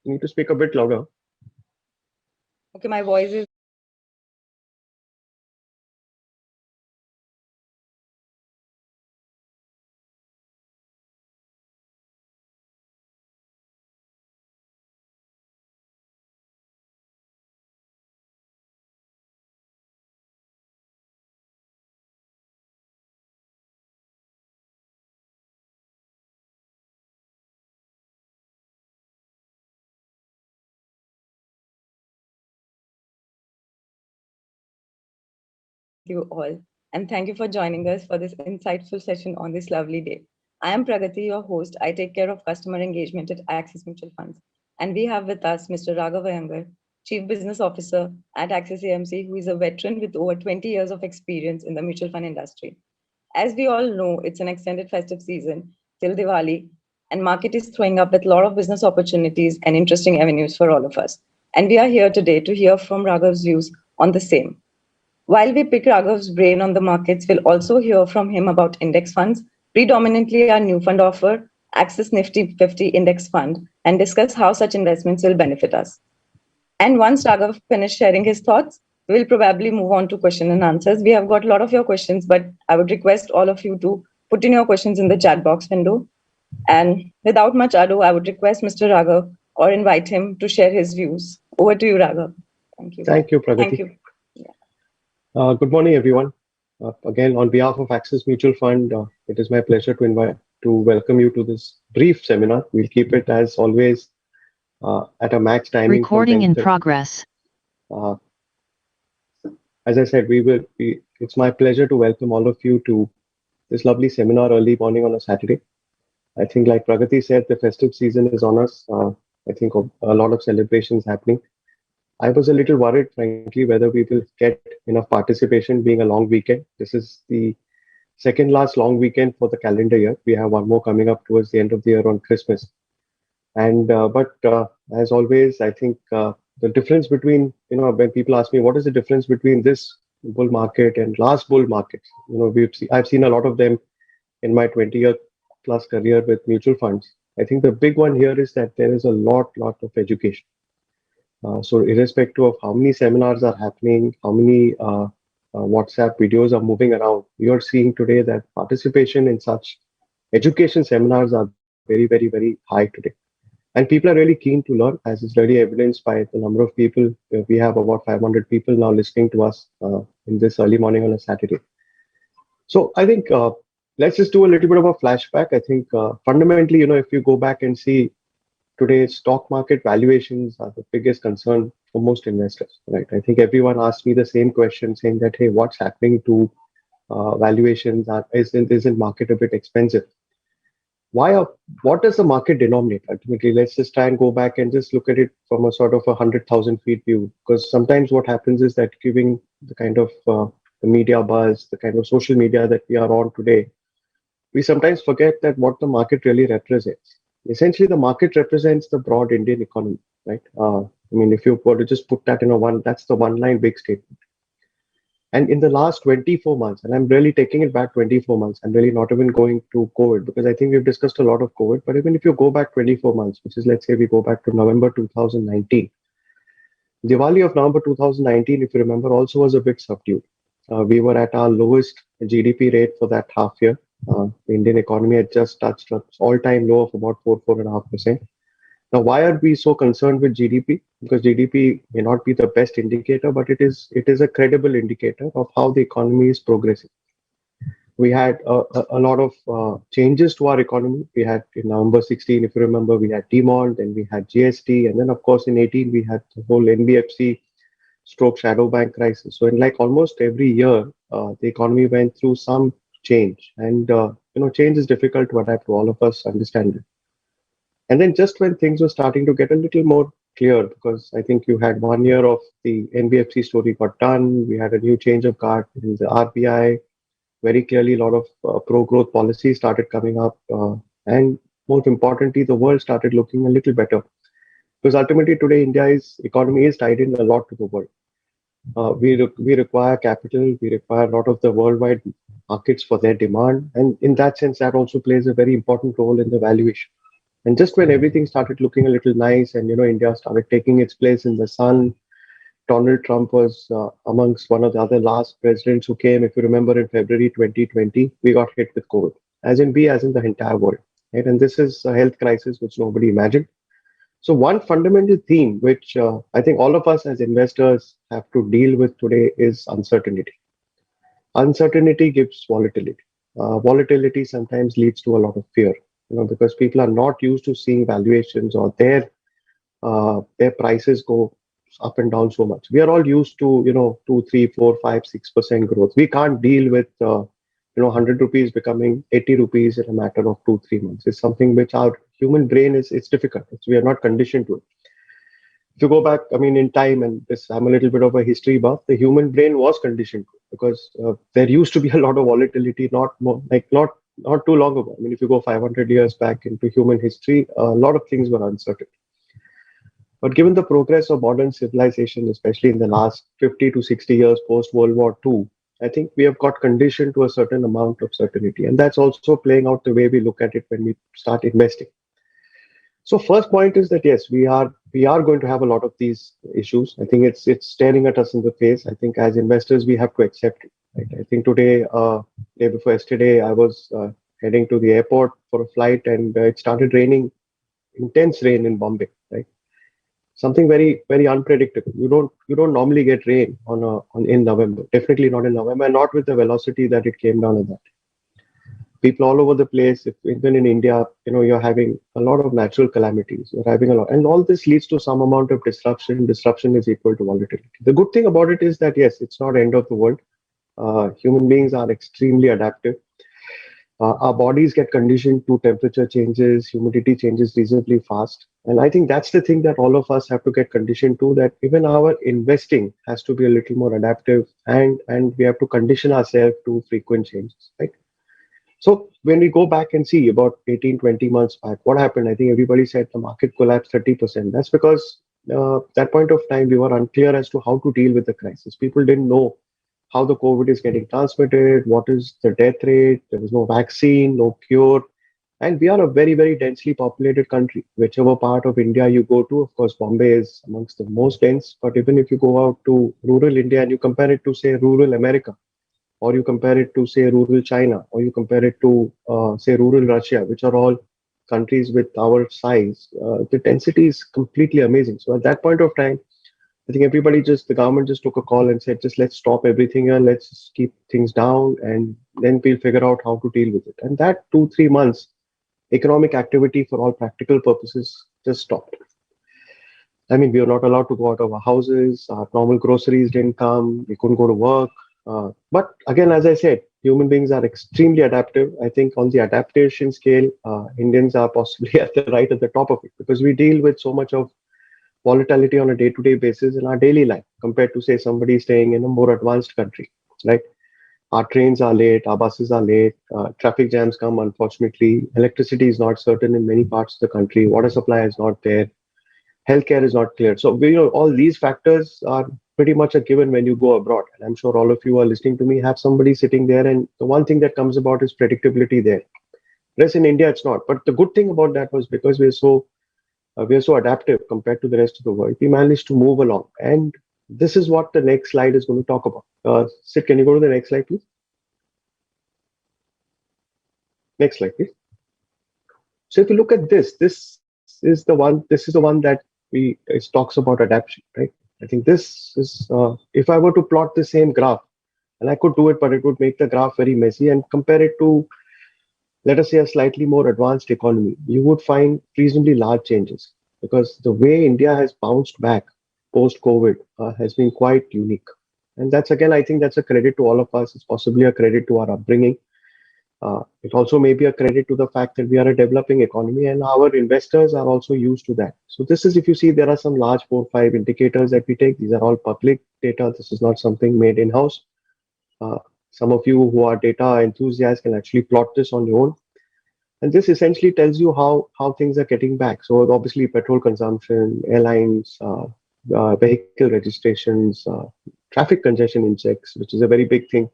You need to speak a bit louder. Okay, my voice is. You all, and thank you for joining us for this insightful session on this lovely day. I am Pragati, your host. I take care of customer engagement at Axis Mutual Funds. And we have with us Mr. Raghav Iyengar, Chief Business Officer at Axis AMC, who is a veteran with over 20 years of experience in the mutual fund industry. As we all know, it's an extended festive season till Diwali, and market is throwing up with a lot of business opportunities and interesting avenues for all of us. And we are here today to hear from Raghav's views on the same. While we pick Raghav's brain on the markets, we'll also hear from him about index funds, predominantly our new fund offer, Axis Nifty 50 Index Fund, and discuss how such investments will benefit us. And once Raghav finishes sharing his thoughts, we'll probably move on to question and answers. We have got a lot of your questions, but I would request all of you to put in your questions in the chat box window. And without much ado, I would request Mr. Raghav or invite him to share his views. Over to you, Raghav. Thank you. Thank you, Thank Pragati. you. Good morning, everyone. Again, on behalf of Axis Mutual Fund, it is my pleasure to welcome you to this brief seminar. We'll keep it as always at a max timing. Recording in progress. As I said, it's my pleasure to welcome all of you to this lovely seminar early morning on a Saturday. I think, like Pragati said, the festive season is on us. I think a lot of celebrations happening. I was a little worried, frankly, whether we will get enough participation being a long weekend. This is the second last long weekend for the calendar year. We have one more coming up towards the end of the year on Christmas. But as always, I think the difference between, when people ask me, what is the difference between this bull market and last bull market? I've seen a lot of them in my 20-year plus career with mutual funds. I think the big one here is that there is a lot of education. So irrespective of how many seminars are happening, how many WhatsApp videos are moving around, you're seeing today that participation in such education seminars are very high today. And people are really keen to learn, as is really evidenced by the number of people. We have about 500 people now listening to us in this early morning on a Saturday. So I think let's just do a little bit of a flashback. I think fundamentally, if you go back and see today's stock market valuations are the biggest concern for most investors, right? I think everyone asked me the same question, saying that, hey, what's happening to valuations? Isn't market a bit expensive? What does the market denominate? Ultimately, let's just try and go back and just look at it from a sort of 100,000 feet view. Because sometimes what happens is that giving the kind of the media buzz, the kind of social media that we are on today, we sometimes forget that what the market really represents. Essentially, the market represents the broad Indian economy, right? If you were to just put that in that's the one line big statement. And in the last 24 months, and I'm really taking it back 24 months, I'm really not even going to COVID, because I think we've discussed a lot of COVID, but even if you go back 24 months, which is, let's say we go back to November 2019, Diwali of November 2019, if you remember, also was a bit subdued. We were at our lowest GDP rate for that half year. The Indian economy had just touched an all-time low of about 4.5%. Now, why are we so concerned with GDP? Because GDP may not be the best indicator, but it is a credible indicator of how the economy is progressing. We had a lot of changes to our economy. We had in November 16, if you remember, we had demonetization, then we had GST, and then of course in 18 we had the whole NBFC stroke shadow bank crisis. So in like almost every year, the economy went through some change, and change is difficult to adapt to. All of us understand it. And then just when things were starting to get a little more clear, because I think you had 1 year of the NBFC story got done, we had a new change of guard in the RBI, very clearly a lot of pro-growth policies started coming up, and most importantly, the world started looking a little better. Because ultimately today, India's economy is tied in a lot to the world. We require capital, we require a lot of the worldwide markets for their demand, and in that sense, that also plays a very important role in the valuation. And just when everything started looking a little nice, and India started taking its place in the sun, Donald Trump was amongst one of the other last presidents who came. If you remember, in February 2020, we got hit with COVID, as in the entire world. Right? And this is a health crisis which nobody imagined. So one fundamental theme which I think all of us as investors have to deal with today is uncertainty. Uncertainty gives volatility. Volatility sometimes leads to a lot of fear, because people are not used to seeing valuations or their prices go up and down so much. We are all used to, 2, 3, 4, 5, 6% growth. We can't deal with, 100 rupees becoming 80 rupees in a matter of 2, 3 months. It's something which our human brain it's difficult. We are not conditioned to it. If you go back, I mean, in time, and this, I'm a little bit of a history buff, the human brain was conditioned to it because there used to be a lot of volatility, not more, like not too long ago. I mean, if you go 500 years back into human history, a lot of things were uncertain. But given the progress of modern civilization, especially in the last 50 to 60 years post World War II, I think we have got conditioned to a certain amount of certainty. And that's also playing out the way we look at it when we start investing. So first point is that yes, we are going to have a lot of these issues. I think it's staring at us in the face. I think as investors we have to accept it. Right? I think today, day before yesterday, I was heading to the airport for a flight, and it started raining, intense rain in Bombay. Right, something very very unpredictable. You don't normally get rain on in November. Definitely not in November, and not with the velocity that it came down at that. People all over the place, if, even in India, you're having a lot of natural calamities. You're having a lot, and all this leads to some amount of disruption. Disruption is equal to volatility. The good thing about it is that yes, it's not end of the world. Human beings are extremely adaptive. Our bodies get conditioned to temperature changes, humidity changes reasonably fast. And I think that's the thing that all of us have to get conditioned to, that even our investing has to be a little more adaptive, and we have to condition ourselves to frequent changes, right? So when we go back and see about 18, 20 months back, what happened? I think everybody said the market collapsed 30%. That's because that point of time we were unclear as to how to deal with the crisis. People didn't know how the COVID is getting transmitted, what is the death rate, there was no vaccine, no cure. And we are a very, very densely populated country. Whichever part of India you go to, of course, Bombay is amongst the most dense. But even if you go out to rural India and you compare it to, say, rural America, or you compare it to, say, rural China, or you compare it to, say, rural Russia, which are all countries with our size, the density is completely amazing. So at that point of time, I think the government just took a call and said, just let's stop everything here, let's just keep things down, and then we'll figure out how to deal with it. And that 2, 3 months, economic activity for all practical purposes just stopped. I mean, we were not allowed to go out of our houses, our normal groceries didn't come, we couldn't go to work. But again, as I said, human beings are extremely adaptive. I think on the adaptation scale, Indians are possibly right at the top of it, because we deal with so much of volatility on a day-to-day basis in our daily life compared to, say, somebody staying in a more advanced country, right? Our trains are late, our buses are late, traffic jams come, unfortunately. Electricity is not certain in many parts of the country, water supply is not there, healthcare is not clear. So, all these factors are pretty much a given when you go abroad. And I'm sure all of you are listening to me have somebody sitting there, and the one thing that comes about is predictability there. Whereas in India, it's not. But the good thing about that was because we are so adaptive compared to the rest of the world, we managed to move along. And this is what the next slide is going to talk about. Sid, can you go to the next slide, please? Next slide, please. So if you look at this is the one that it talks about adaptation, right? I think this is, if I were to plot the same graph, and I could do it, but it would make the graph very messy, and compare it to, let us say, a slightly more advanced economy, you would find reasonably large changes, because the way India has bounced back post COVID has been quite unique. And that's, again, I think that's a credit to all of us. It's possibly a credit to our upbringing. It also may be a credit to the fact that we are a developing economy, and our investors are also used to that. So this is, if you see, there are some large 4, 5 indicators that we take. These are all public data. This is not something made in-house. Uh, some of you who are data enthusiasts can actually plot this on your own. And this essentially tells you how things are getting back. So obviously, petrol consumption, airlines, vehicle registrations, traffic congestion index, which is a very big thing,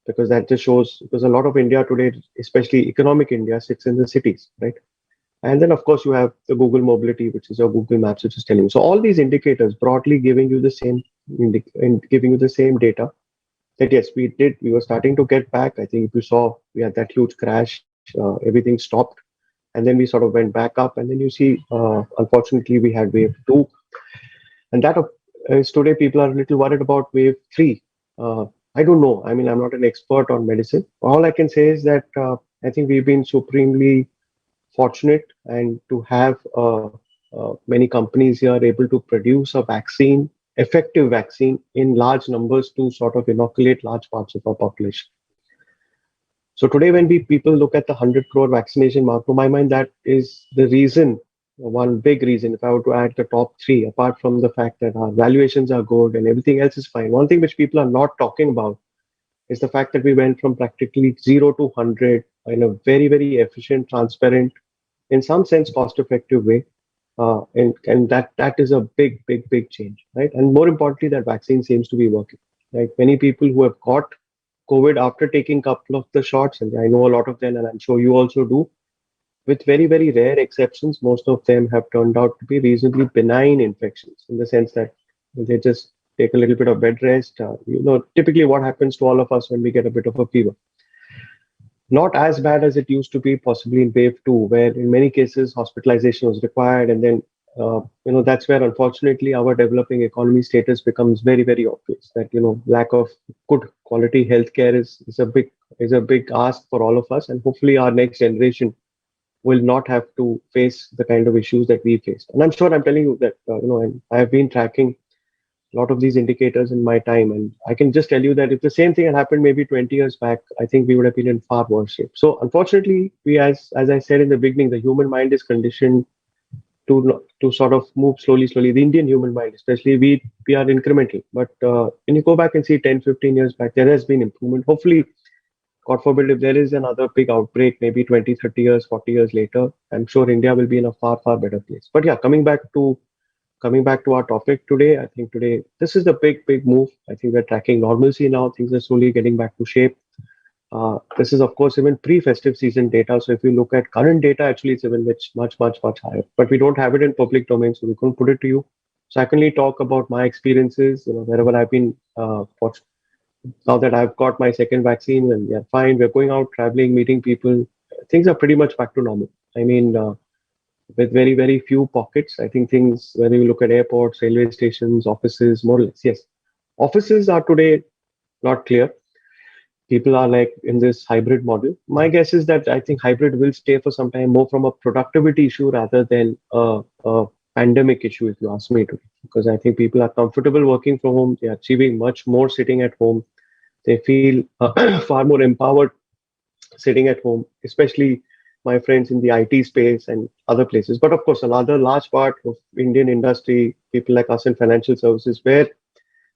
because that just shows, because a lot of India today, especially economic India, sits in the cities, right? And then, of course, you have the Google Mobility, which is your Google Maps, which is telling you. So all these indicators broadly giving you the same giving you the same data that yes, we did. We were starting to get back. I think if you saw, we had that huge crash. Everything stopped, and then we sort of went back up, and then you see, unfortunately, we had wave two, and that is today people are a little worried about wave three. I don't know. I mean, I'm not an expert on medicine. All I can say is that I think we've been supremely fortunate and to have many companies here able to produce a vaccine, effective vaccine in large numbers to sort of inoculate large parts of our population. So today, when people look at the 100 crore vaccination mark, to my mind, that is the reason, one big reason. If I were to add the top three, apart from the fact that our valuations are good and everything else is fine, one thing which people are not talking about is the fact that we went from practically zero to 100 in a very, very efficient, transparent, in some sense, cost-effective way. And that is a big, big, big change, right? And more importantly, that vaccine seems to be working. Like many people who have got COVID after taking a couple of the shots, and I know a lot of them, and I'm sure you also do, with very, very rare exceptions, most of them have turned out to be reasonably benign infections in the sense that they just take a little bit of bed rest. Typically what happens to all of us when we get a bit of a fever. Not as bad as it used to be, possibly in wave two, where in many cases hospitalization was required, and then that's where unfortunately our developing economy status becomes very, very obvious. That lack of good quality healthcare is a big ask for all of us, and hopefully our next generation will not have to face the kind of issues that we faced. And I'm sure I'm telling you that and I have been tracking a lot of these indicators in my time. And I can just tell you that if the same thing had happened maybe 20 years back, I think we would have been in far worse shape. So unfortunately, as I said in the beginning, the human mind is conditioned to sort of move slowly, slowly. The Indian human mind, especially, we are incremental. But when you go back and see 10, 15 years back, there has been improvement. Hopefully, God forbid, if there is another big outbreak, maybe 20, 30 years, 40 years later, I'm sure India will be in a far, far better place. But yeah, coming back to our topic today, I think today this is the big, big move. I think we're tracking normalcy now. Things are slowly getting back to shape. This is, of course, even pre-festive season data. So if you look at current data, actually, it's even much, much, much higher. But we don't have it in public domain, so we couldn't put it to you. So I can only talk about my experiences. Wherever I've been. Now that I've got my second vaccine, and yeah, fine. We're going out, traveling, meeting people. Things are pretty much back to normal. I mean. With very, very few pockets. I think things, when you look at airports, railway stations, offices, more or less, yes. Offices are today not clear. People are like in this hybrid model. My guess is that I think hybrid will stay for some time, more from a productivity issue rather than a pandemic issue, if you ask me to. Because I think people are comfortable working from home. They're achieving much more sitting at home. They feel far more empowered sitting at home, especially my friends in the IT space and other places. But of course, another large part of Indian industry, people like us in financial services, where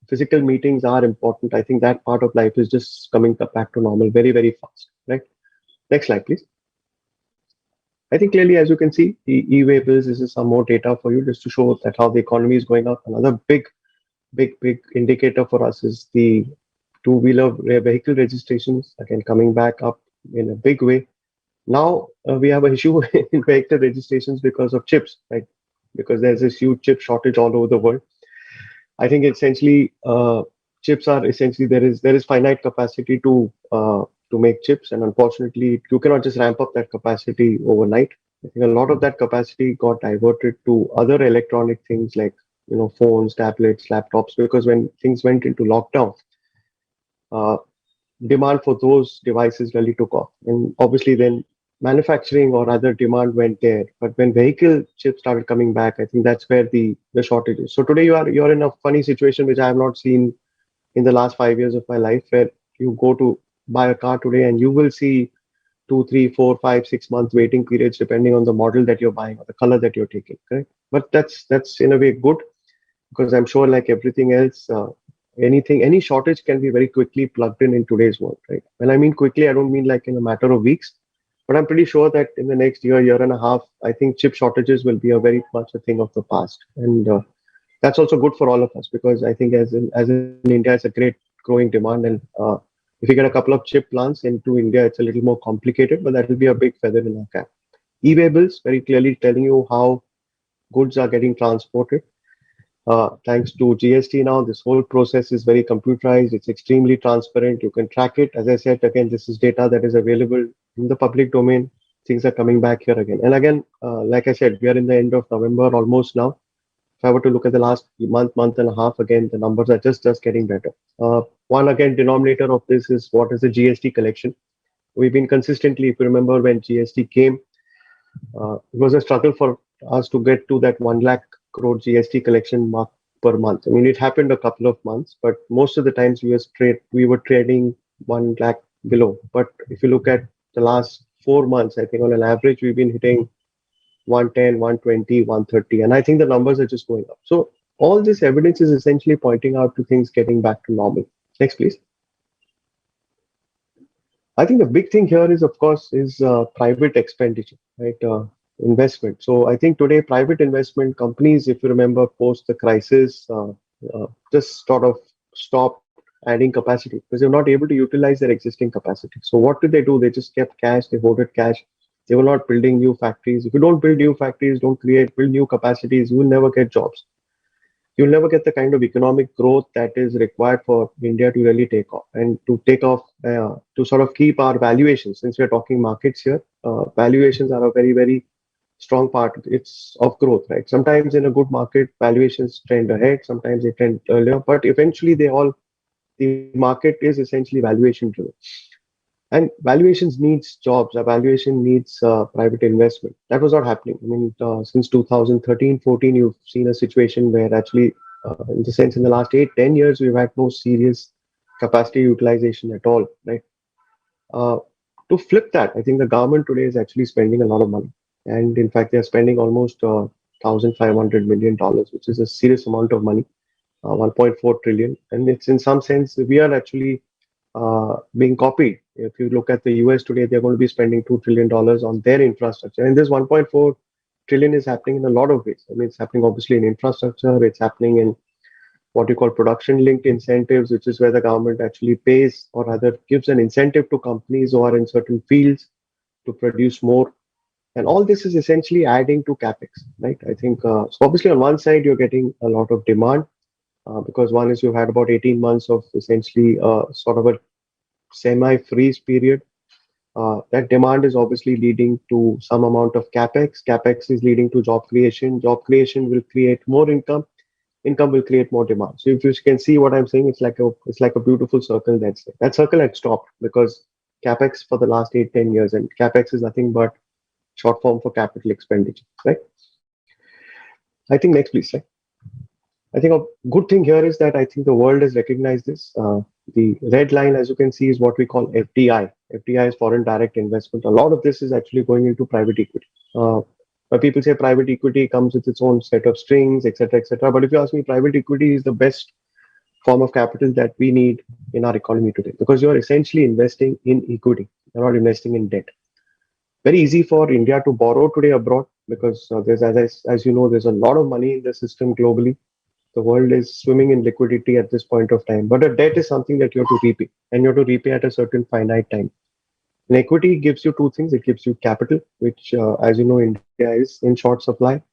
physical meetings are important. I think that part of life is just coming back to normal very, very fast. Right. Next slide, please. I think clearly, as you can see, the e-way bills, this is some more data for you just to show that how the economy is going up. Another big, big, big indicator for us is the two-wheeler vehicle registrations, again, coming back up in a big way. Now we have an issue in vehicle registrations because of chips, right? Because there's this huge chip shortage all over the world. I think essentially chips are essentially there is finite capacity to make chips, and unfortunately you cannot just ramp up that capacity overnight. I think a lot of that capacity got diverted to other electronic things like phones, tablets, laptops, because when things went into lockdown, uh, demand for those devices really took off. And obviously, then manufacturing or other demand went there. But when vehicle chips started coming back, I think that's where the shortage is. So today you're in a funny situation which I have not seen in the last 5 years of my life, where you go to buy a car today and you will see 2, 3, 4, 5, 6 months waiting periods depending on the model that you're buying or the color that you're taking. Correct? But that's in a way good, because I'm sure, like everything else, any shortage can be very quickly plugged in today's world, right? When I mean quickly, I don't mean like in a matter of weeks, but I'm pretty sure that in the next year and a half, I think chip shortages will be a very much a thing of the past, and that's also good for all of us, because I think as in India, it's a great growing demand, and if you get a couple of chip plants into India, it's a little more complicated, but that will be a big feather in our cap. E-way bills, very clearly telling you how goods are getting transported. Thanks to GST now, this whole process is very computerized. It's extremely transparent. You can track it. As I said, again, this is data that is available in the public domain. Things are coming back here again. And again, like I said, we are in the end of November almost now. If I were to look at the last month and a half, again, the numbers are just getting better. One again denominator of this is what is the GST collection. We've been consistently, if you remember when GST came, it was a struggle for us to get to that 1 lakh crore GST collection mark per month. I mean, it happened a couple of months, but most of the times we were trading 1 lakh below. But if you look at the last 4 months, I think on an average we've been hitting 110, 120, 130, and I think the numbers are just going up. So all this evidence is essentially pointing out to things getting back to normal. Next, please. I think the big thing here is, of course, is private expenditure, right? Investment. So I think today private investment companies, if you remember, post the crisis, just sort of stopped adding capacity because they're not able to utilize their existing capacity. So what did they do? They just kept cash. They hoarded cash. They were not building new factories. If you don't build new factories, don't build new capacities, you will never get jobs. You'll never get the kind of economic growth that is required for India to really take off and to take off to sort of keep our valuations. Since we're talking markets here, valuations are a very, very strong part. It's of growth, right? Sometimes in a good market, valuations trend ahead. Sometimes they trend earlier, but eventually the market is essentially valuation driven. And valuations needs jobs. A valuation needs private investment. That was not happening. I mean, since 2013, 14, you've seen a situation where actually, in the sense, in the last 8, 10 years, we've had no serious capacity utilization at all, right? Uh, to flip that, I think the government today is actually spending a lot of money. And in fact, they're spending almost $1,500 million, which is a serious amount of money, 1.4 trillion. And it's in some sense, we are actually being copied. If you look at the US today, they're going to be spending $2 trillion on their infrastructure. And this 1.4 trillion is happening in a lot of ways. I mean, it's happening obviously in infrastructure, it's happening in what you call production linked incentives, which is where the government actually pays or rather gives an incentive to companies who are in certain fields to produce more. And all this is essentially adding to capex, right? I think so. Obviously, on one side, you're getting a lot of demand because one is you've had about 18 months of essentially sort of a semi-freeze period. That demand is obviously leading to some amount of capex. Capex is leading to job creation. Job creation will create more income. Income will create more demand. So if you can see what I'm saying, it's like a beautiful circle. That circle had stopped because capex for the last 8, 10 years, and capex is nothing but short form for capital expenditure, right? I think next, please. Right? I think a good thing here is that I think the world has recognized this. The red line, as you can see, is what we call FDI. FDI is foreign direct investment. A lot of this is actually going into private equity. But people say private equity comes with its own set of strings, etc., etc. But if you ask me, private equity is the best form of capital that we need in our economy today because you're essentially investing in equity. You're not investing in debt. Very easy for India to borrow today abroad because as you know, there's a lot of money in the system globally. The world is swimming in liquidity at this point of time. But a debt is something that you have to repay, and you have to repay at a certain finite time. And equity gives you two things. It gives you capital, which, as you know, India is in short supply.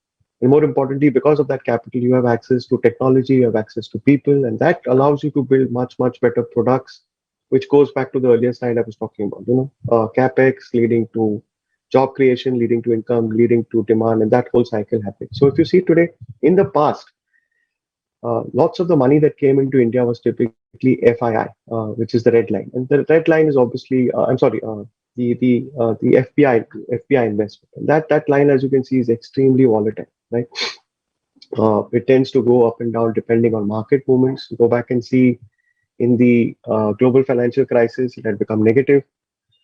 And more importantly, because of that capital, you have access to technology, you have access to people, and that allows you to build much, much better products, which goes back to the earlier slide I was talking about. CapEx leading to job creation, leading to income, leading to demand, and that whole cycle happens. So if you see today, in the past, lots of the money that came into India was typically FII, which is the red line, and the red line is obviously, I'm sorry, the FPI investment. And that line, as you can see, is extremely volatile, right? It tends to go up and down depending on market movements. Go back and see in the global financial crisis, it had become negative.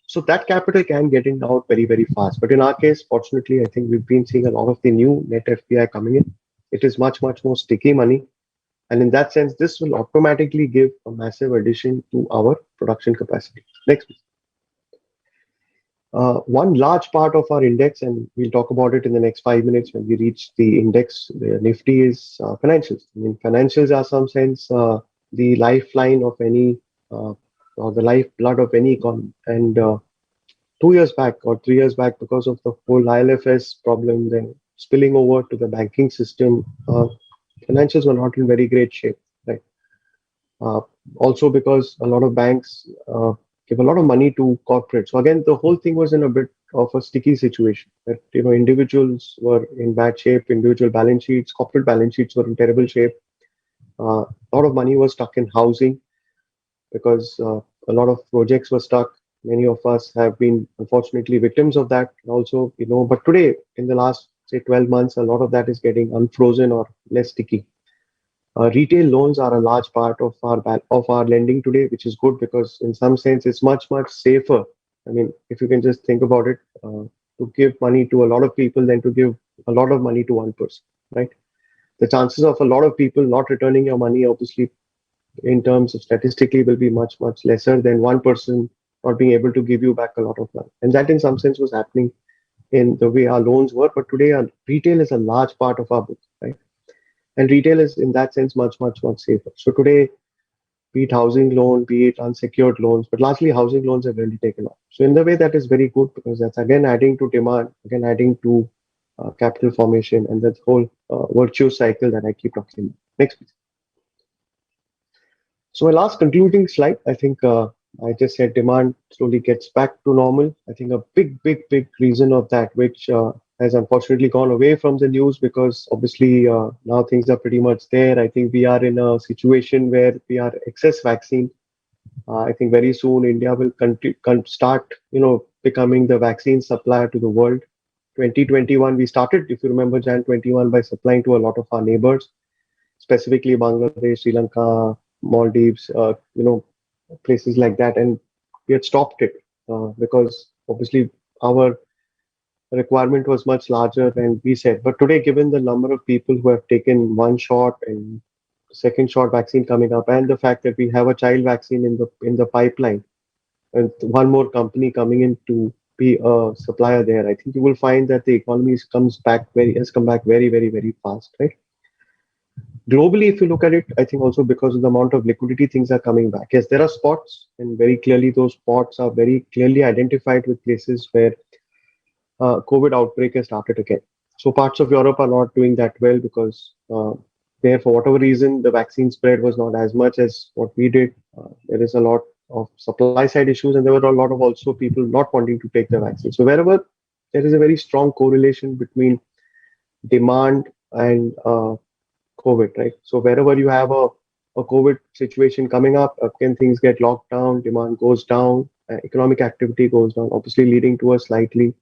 So that capital can get in out very, very fast. But in our case, fortunately, I think we've been seeing a lot of the new net FPI coming in. It is much, much more sticky money. And in that sense, this will automatically give a massive addition to our production capacity. Next, please. One large part of our index, and we'll talk about it in the next 5 minutes when we reach the index, the Nifty, is financials. I mean, financials are some sense the lifeline of any or the lifeblood of any economy. And 2 years back or 3 years back, because of the whole ILFS problem, then spilling over to the banking system, financials were not in very great shape, right? Uh, Also because a lot of banks give a lot of money to corporates. So again, the whole thing was in a bit of a sticky situation. That individuals were in bad shape, individual balance sheets, corporate balance sheets were in terrible shape. A lot of money was stuck in housing because a lot of projects were stuck. Many of us have been unfortunately victims of that also, but today, in the last, say, 12 months, a lot of that is getting unfrozen or less sticky. Retail loans are a large part of our lending today, which is good because in some sense it's much safer. I mean, if you can just think about it, to give money to a lot of people than to give a lot of money to one person, right? The chances of a lot of people not returning your money, obviously, in terms of statistically, will be much lesser than one person not being able to give you back a lot of money. And that, in some sense, was happening in the way our loans were. But today, our retail is a large part of our book, right? And retail is, in that sense, much safer. So today, be it housing loan, be it unsecured loans, but largely housing loans have really taken off. So in the way, that is very good because that's again adding to demand, again adding to capital formation, and that whole virtuous cycle that I keep talking about. Next, please. So my last concluding slide, I think I just said demand slowly gets back to normal. I think a big reason of that, which has unfortunately gone away from the news because obviously now things are pretty much there. I think we are in a situation where we are excess vaccine. I think very soon India will start, becoming the vaccine supplier to the world. 2021, we started, if you remember, Jan 21 by supplying to a lot of our neighbors, specifically Bangladesh, Sri Lanka, Maldives, places like that. And we had stopped it because obviously our requirement was much larger than we said. But today, given the number of people who have taken one shot and second shot vaccine coming up, and the fact that we have a child vaccine in the pipeline, and one more company coming in to be a supplier there, I think you will find that the economy has come back very fast, right? Globally, if you look at it, I think also because of the amount of liquidity, things are coming back. Yes, there are spots, and very clearly those spots are very clearly identified with places where COVID outbreak has started again. So parts of Europe are not doing that well because there, for whatever reason, the vaccine spread was not as much as what we did. There is a lot of supply side issues, and there were a lot of also people not wanting to take the vaccine. So wherever there is a very strong correlation between demand and COVID, right? So wherever you have a COVID situation coming up, again, things get locked down, demand goes down, economic activity goes down, obviously leading to a slightly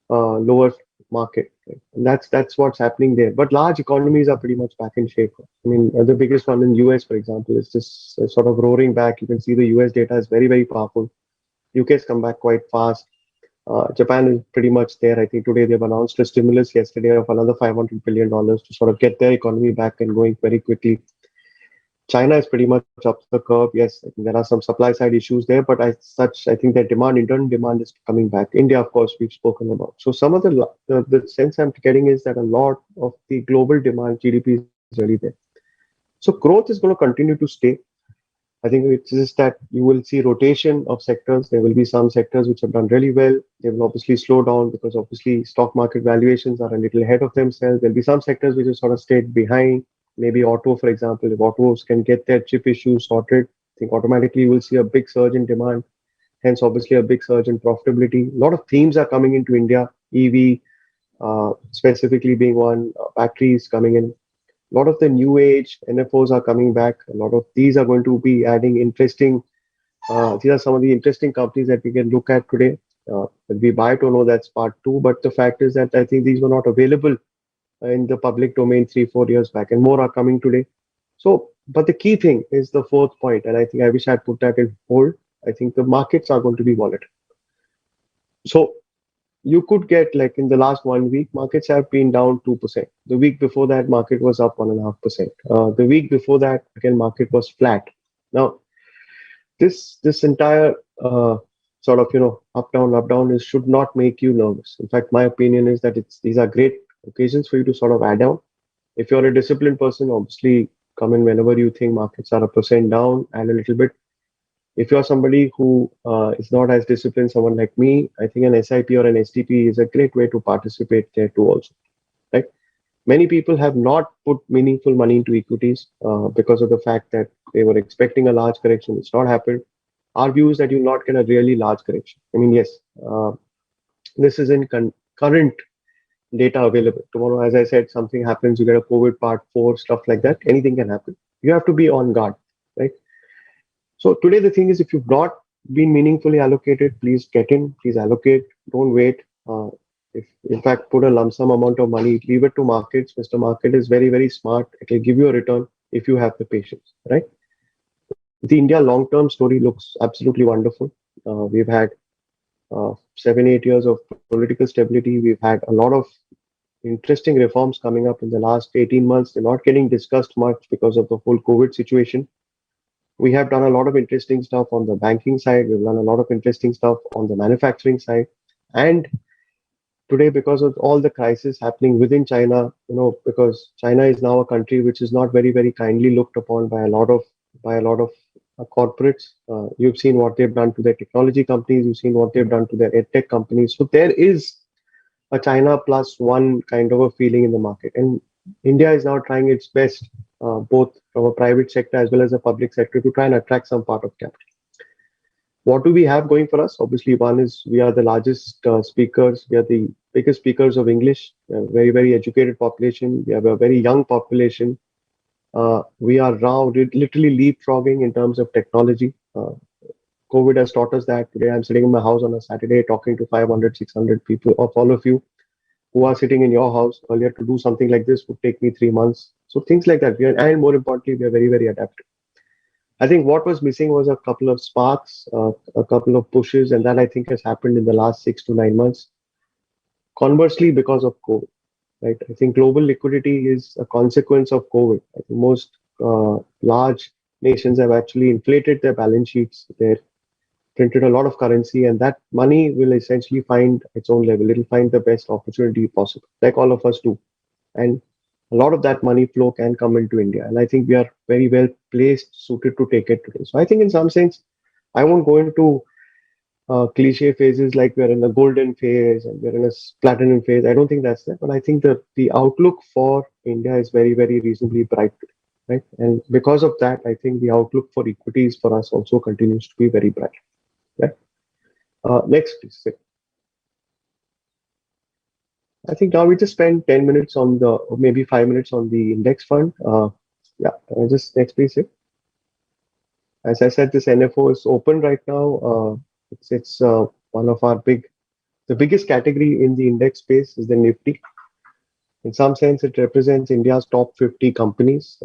lower market. Right? And that's what's happening there. But large economies are pretty much back in shape. I mean, the biggest one in US, for example, is just sort of roaring back. You can see the US data is very powerful. UK's come back quite fast. Japan is pretty much there. I think today they've announced a stimulus yesterday of another $500 billion to sort of get their economy back and going very quickly. China is pretty much up the curve. Yes, I think there are some supply side issues there, but I think that internal demand is coming back. India, of course, we've spoken about. So some of the sense I'm getting is that a lot of the global demand GDP is really there. So growth is going to continue to stay. I think it's just that you will see rotation of sectors. There will be some sectors which have done really well. They will obviously slow down because obviously stock market valuations are a little ahead of themselves. There'll be some sectors which have sort of stayed behind. Maybe auto, for example, if autos can get their chip issues sorted, I think automatically you will see a big surge in demand. Hence, obviously, a big surge in profitability. A lot of themes are coming into India. EV, specifically being one. Batteries coming in. A lot of the new age NFOs are coming back. A lot of these are going to be adding interesting. These are some of the interesting companies that we can look at today. That we buy to know that's part two. But the fact is that I think these were not available in the public domain 3 4 years back, and more are coming today. So, but the key thing is the fourth point, and I think I wish I'd put that in hold. I think the markets are going to be volatile. So you could get, like, in the last 1 week, markets have been down 2%. The week before that, market was up 1.5%. The week before that, again, market was flat. Now, this entire sort of up down is should not make you nervous. In fact, my opinion is that these are great occasions for you to sort of add down. If you're a disciplined person, obviously come in whenever you think markets are 1% down, add a little bit. If you're somebody who is not as disciplined, someone like me, I think an SIP or an STP is a great way to participate there too also, right? Many people have not put meaningful money into equities because of the fact that they were expecting a large correction. It's not happened. Our view is that you'll not get a really large correction. I mean, yes, this is in current data available. Tomorrow, as I said, something happens, you get a COVID part four, stuff like that. Anything can happen. You have to be on guard, right? So today the thing is, if you've not been meaningfully allocated, please get in, please allocate, don't wait. If in fact put a lump sum amount of money, leave it to markets. Mr. Market is very, very smart. It will give you a return if you have the patience, right? The India long-term story looks absolutely wonderful. We've had 7, 8 years of political stability. We've had a lot of interesting reforms coming up in the last 18 months. They're not getting discussed much because of the whole COVID situation. We have done a lot of interesting stuff on the banking side. We've done a lot of interesting stuff on the manufacturing side. And today, because of all the crisis happening within China, because China is now a country which is not very, very kindly looked upon by a lot of corporates. You've seen what they've done to their technology companies. You've seen what they've done to their edtech companies. So there is a China plus one kind of a feeling in the market. And India is now trying its best, both from a private sector as well as a public sector, to try and attract some part of capital. What do we have going for us? Obviously, one is we are the largest speakers. We are the biggest speakers of English. We are a very, very educated population. We have a very young population. We are now literally leapfrogging in terms of technology. COVID has taught us that. Today, I'm sitting in my house on a Saturday talking to 500, 600 people, of all of you who are sitting in your house. Earlier, to do something like this would take me 3 months. So things like that. And more importantly, we are very, very adaptive. I think what was missing was a couple of sparks, a couple of pushes, and that I think has happened in the last 6 to 9 months. Conversely, because of COVID, right? I think global liquidity is a consequence of COVID. I think most large nations have actually inflated their balance sheets. They've printed a lot of currency, and that money will essentially find its own level. It'll find the best opportunity possible, like all of us do. And a lot of that money flow can come into India. And I think we are very well placed, suited to take it today. So I think in some sense, I won't go into cliche phases like we're in a golden phase and we're in a platinum phase. I don't think that's there. But I think that the outlook for India is very, very reasonably bright today, right? And because of that, I think the outlook for equities for us also continues to be very bright. Right? Next, please. I think now we just spend 10 minutes on the, or maybe 5 minutes on the index fund. Yeah, just next, please. As I said, this NFO is open right now. It's one of our the biggest category in the index space is the Nifty. In some sense, it represents India's top 50 companies.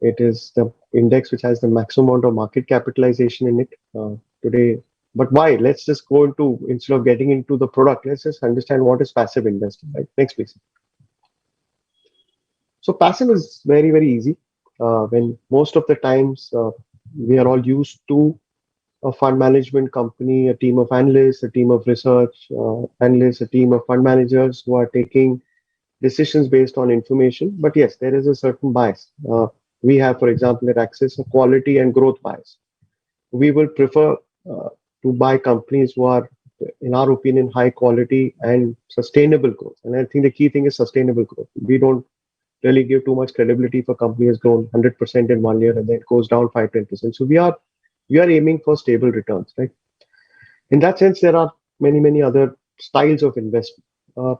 It is the index which has the maximum amount of market capitalization in it today. But why? Let's just go into, instead of getting into the product, let's just understand what is passive investing. Right? Next, please. So passive is very, very easy. When most of the times we are all used to a fund management company, a team of analysts, a team of research analysts, a team of fund managers who are taking decisions based on information. But yes, there is a certain bias. We have, for example, at Axis, a quality and growth bias. We will prefer to buy companies who are, in our opinion, high quality and sustainable growth. And I think the key thing is sustainable growth. We don't really give too much credibility for company has grown 100% in 1 year and then it goes down 5-10%. So we are aiming for stable returns, right? In that sense, there are many, many other styles of investment.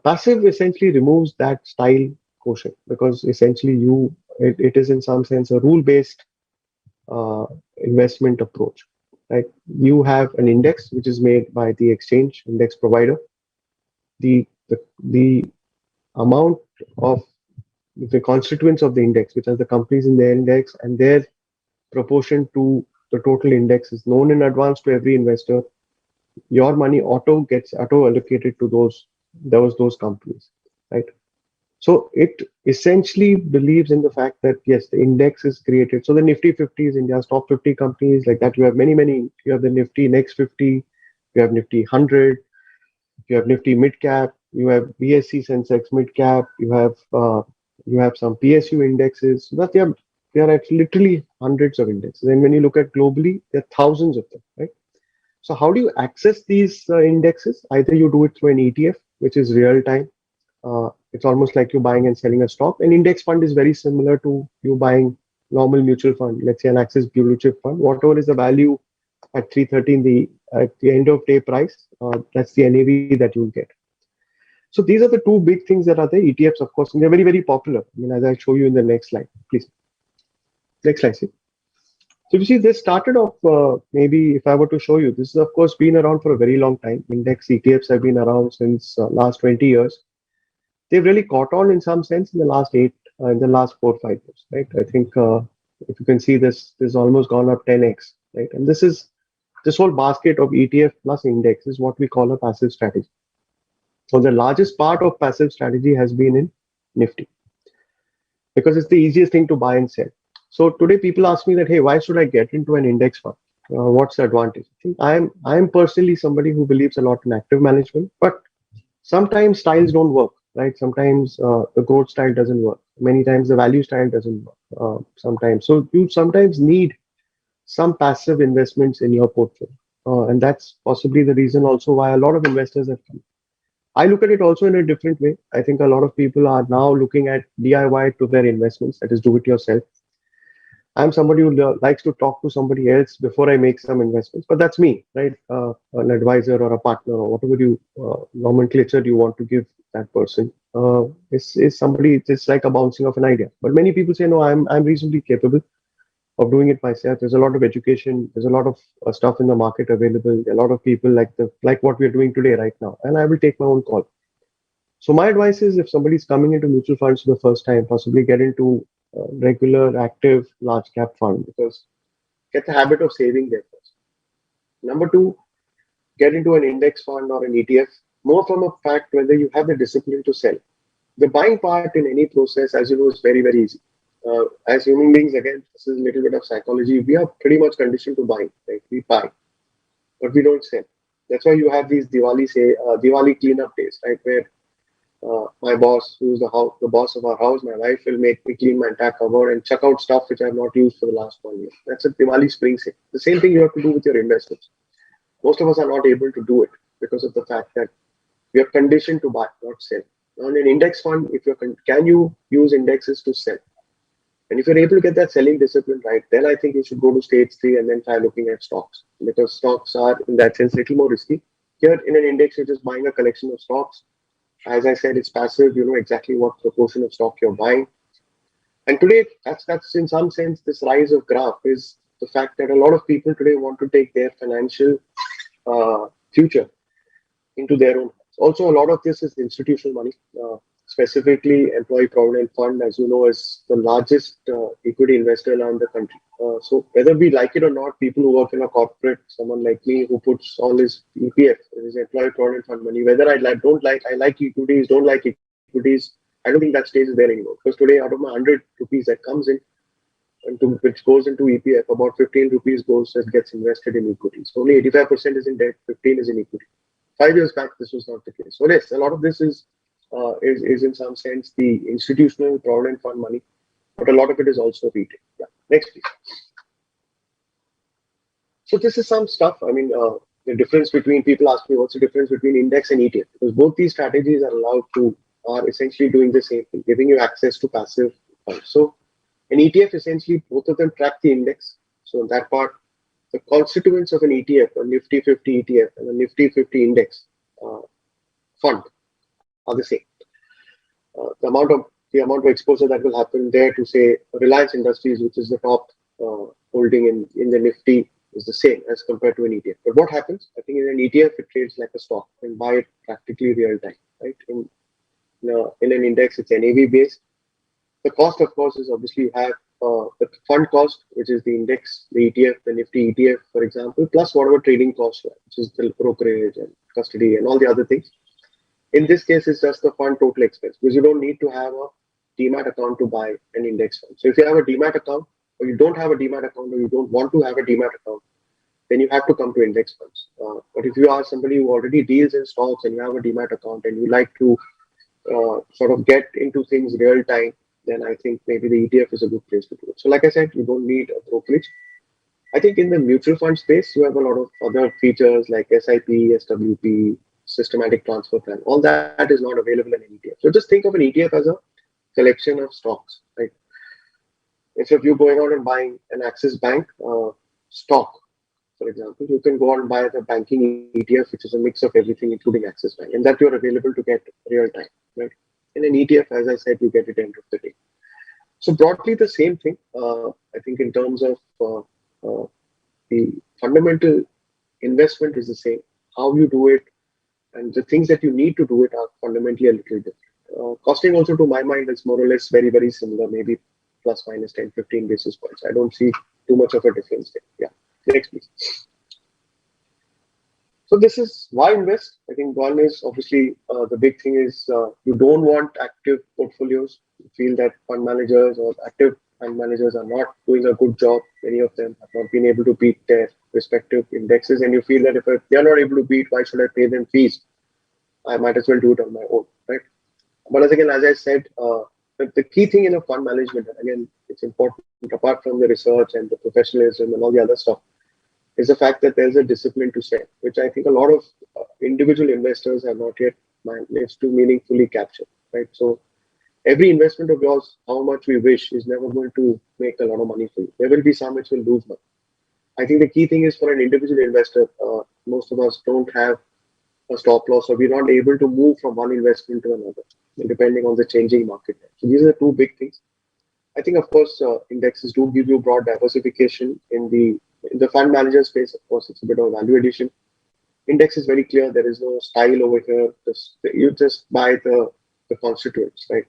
Passive essentially removes that style quotient because essentially it is in some sense a rule-based investment approach, right? You have an index which is made by the exchange index provider. The amount of the constituents of the index, which are the companies in their index, and their proportion to the total index is known in advance to every investor. Your money gets auto allocated to those companies, right? So it essentially believes in the fact that yes, the index is created. So the Nifty 50 is India's top 50 companies. Like that, you have many. You have the Nifty Next 50, you have Nifty 100, you have Nifty Mid Cap, you have BSE Sensex Mid Cap, you have some PSU indexes. But there are there are literally hundreds of indexes. And when you look at globally, there are thousands of them, right? So how do you access these indexes? Either you do it through an ETF, which is real time. It's almost like you buying and selling a stock. An index fund is very similar to you buying normal mutual fund, let's say an Axis Blue Chip fund. Whatever is the value at 313, at the end of day price, that's the NAV that you'll get. So these are the two big things that are there. ETFs, of course, and they're very, very popular. I mean, as I'll show you in the next slide, please. Next slide, see. So you see, this started off, maybe if I were to show you, this has of course been around for a very long time. Index ETFs have been around since last 20 years. They've really caught on in some sense in the last in the last 4 or 5 years, right? I think if you can see this almost gone up 10x, right? And this whole basket of ETF plus index is what we call a passive strategy. So the largest part of passive strategy has been in Nifty because it's the easiest thing to buy and sell. So today people ask me that, hey, why should I get into an index fund? What's the advantage? I think I'm personally somebody who believes a lot in active management, but sometimes styles don't work, right? Sometimes the growth style doesn't work. Many times the value style doesn't work. Sometimes, so you sometimes need some passive investments in your portfolio, and that's possibly the reason also why a lot of investors have come. I look at it also in a different way. I think a lot of people are now looking at DIY to their investments, that is, do it yourself. I'm somebody who likes to talk to somebody else before I make some investments, but that's me, right? An advisor or a partner or whatever you nomenclature you want to give that person is somebody. It's like a bouncing of an idea. But many people say, no, I'm reasonably capable of doing it myself. There's a lot of education. There's a lot of stuff in the market available. A lot of people like what we're doing today right now, and I will take my own call. So my advice is if somebody's coming into mutual funds for the first time, possibly get into regular, active, large cap fund because get the habit of saving there first. Number two, get into an index fund or an ETF, more from a fact whether you have the discipline to sell. The buying part in any process, as you know, is very, very easy. As human beings, again, this is a little bit of psychology. We are pretty much conditioned to buy. Right? We buy, but we don't sell. That's why you have these Diwali cleanup days, right? Where my boss, who's the boss of our house, my wife will make me clean my entire cupboard and chuck out stuff which I have not used for the last 1 year. That's a Diwali spring sale. The same thing you have to do with your investments. Most of us are not able to do it because of the fact that we are conditioned to buy, not sell. Now, in an index fund, if you can you use indexes to sell? And if you're able to get that selling discipline right, then I think you should go to stage three and then try looking at stocks because stocks are, in that sense, a little more risky. Here in an index, you're just buying a collection of stocks. As I said, it's passive. You know exactly what proportion of stock you're buying. And today, that's in some sense this rise of graph is the fact that a lot of people today want to take their financial future into their own hands. Also, a lot of this is institutional money, specifically Employee Provident Fund, as you know, is the largest equity investor around the country. So whether we like it or not, people who work in a corporate, someone like me who puts all his EPF, his Employee Provident Fund money, whether I like equities, don't like equities, I don't think that stage is there anymore. Because today, out of my 100 rupees that comes in, which goes into EPF, about 15 rupees gets invested in equities. Only 85% is in debt, 15 is in equity. 5 years back, this was not the case. So yes, a lot of this is in some sense the institutional provident fund money, but a lot of it is also retail. Yeah. Next, please. So this is some stuff. I mean, the difference between people ask me what's the difference between index and ETF because both these strategies are essentially doing the same thing, giving you access to passive funds. So an ETF essentially both of them track the index. So in that part, the constituents of an ETF, a Nifty 50 ETF and a Nifty 50 index fund are the same. The amount of exposure that will happen there to say Reliance Industries, which is the top holding in the Nifty, is the same as compared to an ETF. But what happens? I think in an ETF it trades like a stock and buy it practically real time, right? In an index, it's NAV based. The cost, of course, is obviously you have the fund cost, which is the index, the ETF, the Nifty ETF, for example, plus whatever trading costs, which is the brokerage and custody and all the other things. In this case, it's just the fund total expense because you don't need to have a demat account to buy an index fund. So if you have a demat account or you don't have a demat account or you don't want to have a demat account, then you have to come to index funds. But if you are somebody who already deals in stocks and you have a demat account and you like to sort of get into things real time, then I think maybe the ETF is a good place to do it. So, like I said, you don't need a brokerage. I think in the mutual fund space, you have a lot of other features like SIP, SWP, systematic transfer plan. All that is not available in an ETF. So just think of an ETF as a collection of stocks. Right? Instead of you going out and buying an Axis Bank stock, for example, you can go out and buy the banking ETF, which is a mix of everything, including Axis Bank, and that you're available to get real time. Right? In an ETF, as I said, you get it end of the day. So broadly, the same thing. I think in terms of uh, the fundamental investment is the same. How you do it and the things that you need to do it are fundamentally a little different. Costing also, to my mind, is more or less very, very similar, maybe plus minus 10, 15 basis points. I don't see too much of a difference there. Yeah. Next, please. So this is why invest. I think one is obviously the big thing is you don't want active portfolios. You feel that fund managers or active fund managers are not doing a good job. Many of them have not been able to beat their respective indexes, and you feel that if they are not able to beat, why should I pay them fees? I might as well do it on my own, right? But again, as I said, the key thing in a fund management, and again, it's important apart from the research and the professionalism and all the other stuff, is the fact that there's a discipline to set, which I think a lot of individual investors have not yet managed to meaningfully capture, right? So every investment of yours, how much we wish, is never going to make a lot of money for you. There will be some which will lose money. I think the key thing is for an individual investor, most of us don't have a stop loss, or we're not able to move from one investment to another, depending on the changing market. So these are the two big things. I think, of course, indexes do give you broad diversification in the fund manager space. Of course, it's a bit of value addition. Index is very clear. There is no style over here. You just buy the constituents, right?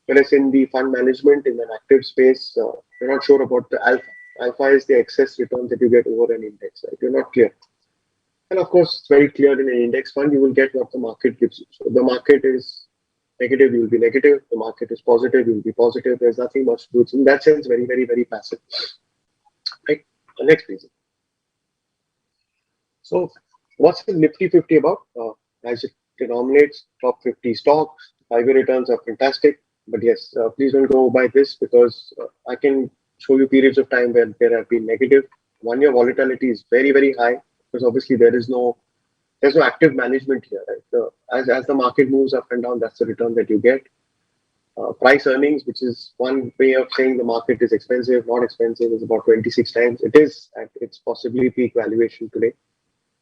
Whereas in the fund management, in an active space, you're not sure about the alpha. Alpha is the excess return that you get over an index, right? You're not clear. And of course, it's very clear in an index fund, you will get what the market gives you. So the market is negative, you will be negative. The market is positive, you will be positive. There's nothing much to do. It's in that sense, very, very, very passive. Right? The next, please. So what's the Nifty 50 about? As it denominates top 50 stocks, 5-year returns are fantastic. But yes, please don't go by this because I can show you periods of time where there have been negative. 1-year volatility is very, very high because obviously there's no active management here. Right? As the market moves up and down, that's the return that you get. Price earnings, which is one way of saying the market is expensive, not expensive, is about 26 times. It is at its possibly peak valuation today.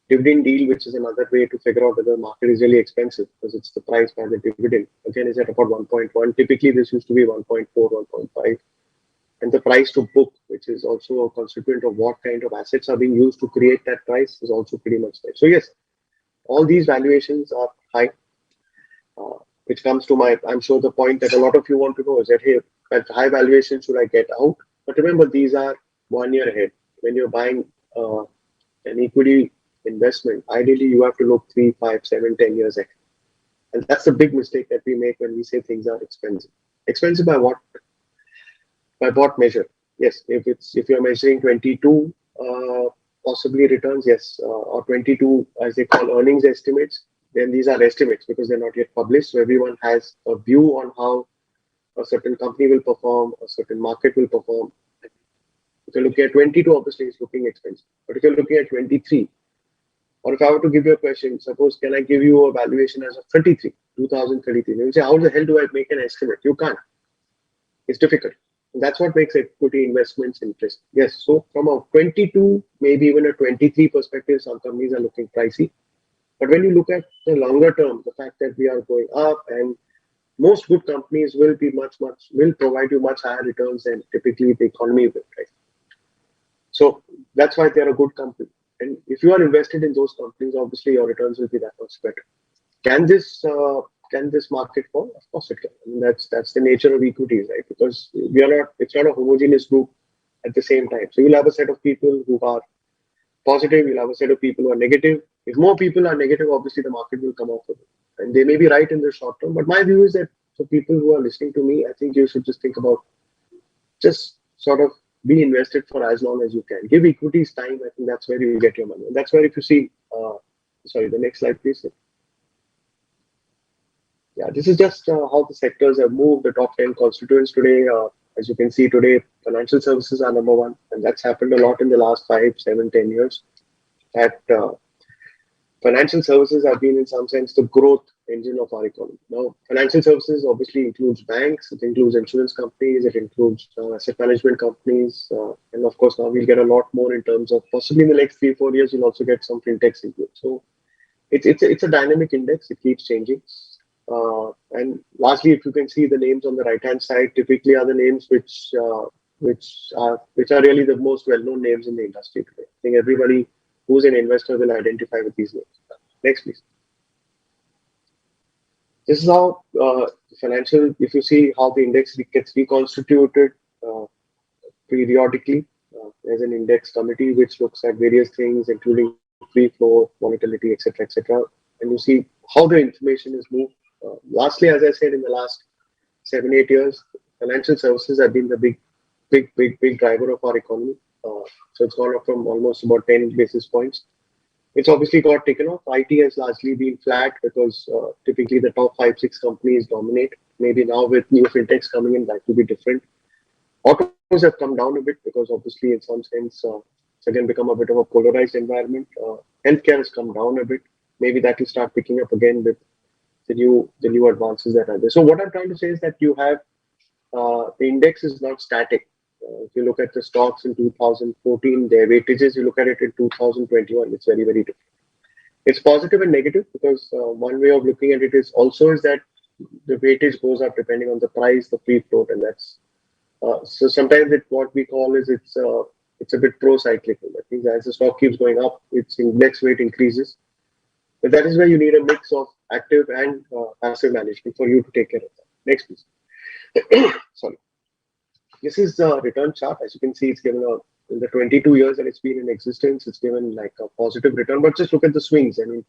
Dividend yield, which is another way to figure out whether the market is really expensive because it's the price by the dividend. Again, is at about 1.1. Typically, this used to be 1.4, 1.5. And the price to book, which is also a constituent of what kind of assets are being used to create that price, is also pretty much there. So yes, all these valuations are high, which comes to I'm sure the point that a lot of you want to know is that, hey, at high valuation, should I get out? But remember, these are 1 year ahead. When you're buying an equity investment, ideally you have to look 3, 5, 7, 10 years ahead. And that's the big mistake that we make when we say things are expensive. Expensive by what? By what measure? Yes, if you're measuring 22 possibly returns, yes, or 22 as they call earnings estimates, then these are estimates because they're not yet published. So everyone has a view on how a certain company will perform, a certain market will perform. If you're looking at 22, obviously it's looking expensive. But if you're looking at 23, or if I were to give you a question, suppose can I give you a valuation as of 33, 2033? You say, how the hell do I make an estimate? You can't. It's difficult. And that's what makes equity investments interesting. Yes, so from a 22, maybe even a 23 perspective, some companies are looking pricey. But when you look at the longer term, the fact that we are going up and most good companies will provide you much higher returns than typically the economy will, right? So that's why they're a good company. And if you are invested in those companies, obviously your returns will be that much better. Can this market fall? Of course it can. I mean, that's the nature of equities, right? Because it's not a homogeneous group at the same time. So you'll have a set of people who are positive, you'll have a set of people who are negative. If more people are negative, obviously the market will come off of it. And they may be right in the short term. But my view is that for people who are listening to me, I think you should just think about just sort of be invested for as long as you can. Give equities time. I think that's where you get your money. And that's where if you see, sorry, the next slide, please. Yeah, this is just how the sectors have moved. The top 10 constituents today, as you can see today, financial services are number one, and that's happened a lot in the last 5, 7, 10 years. That financial services have been, in some sense, the growth engine of our economy. Now, financial services obviously includes banks, it includes insurance companies, it includes asset management companies, and of course, now we'll get a lot more in terms of possibly in the next 3, 4 years, you'll also get some fintechs into it. So it's a dynamic index. It keeps changing. And lastly, if you can see the names on the right hand side, typically are the names which are really the most well known names in the industry today. I think everybody who's an investor will identify with these names. Next, please. This is how financial. If you see how the index gets reconstituted uh, periodically, there's an index committee which looks at various things, including free flow, volatility, etc., etc. And you see how the information is moved. Lastly, as I said, in the last 7, 8 years, financial services have been the big driver of our economy. So it's gone up from almost about 10 basis points. It's obviously got taken off. IT has largely been flat because typically the top 5, 6 companies dominate. Maybe now with new fintechs coming in, that will be different. Autos have come down a bit because obviously, in some sense, it's again become a bit of a polarized environment. Healthcare has come down a bit. Maybe that will start picking up again with the new advances that are there. So what I'm trying to say is that you have the index is not static. If you look at the stocks in 2014, their weightages, you look at it in 2021, it's very different. It's positive and negative because one way of looking at it is also is that the weightage goes up depending on the price, the free float, and that's so sometimes what we call is it's a bit pro-cyclical. That means as the stock keeps going up, its index weight increases. But that is where you need a mix of active and passive management for you to take care of that. Next, please. Sorry. This is the return chart. As you can see, it's given in the 22 years that it's been in existence, it's given like a positive return. But just look at the swings. I mean,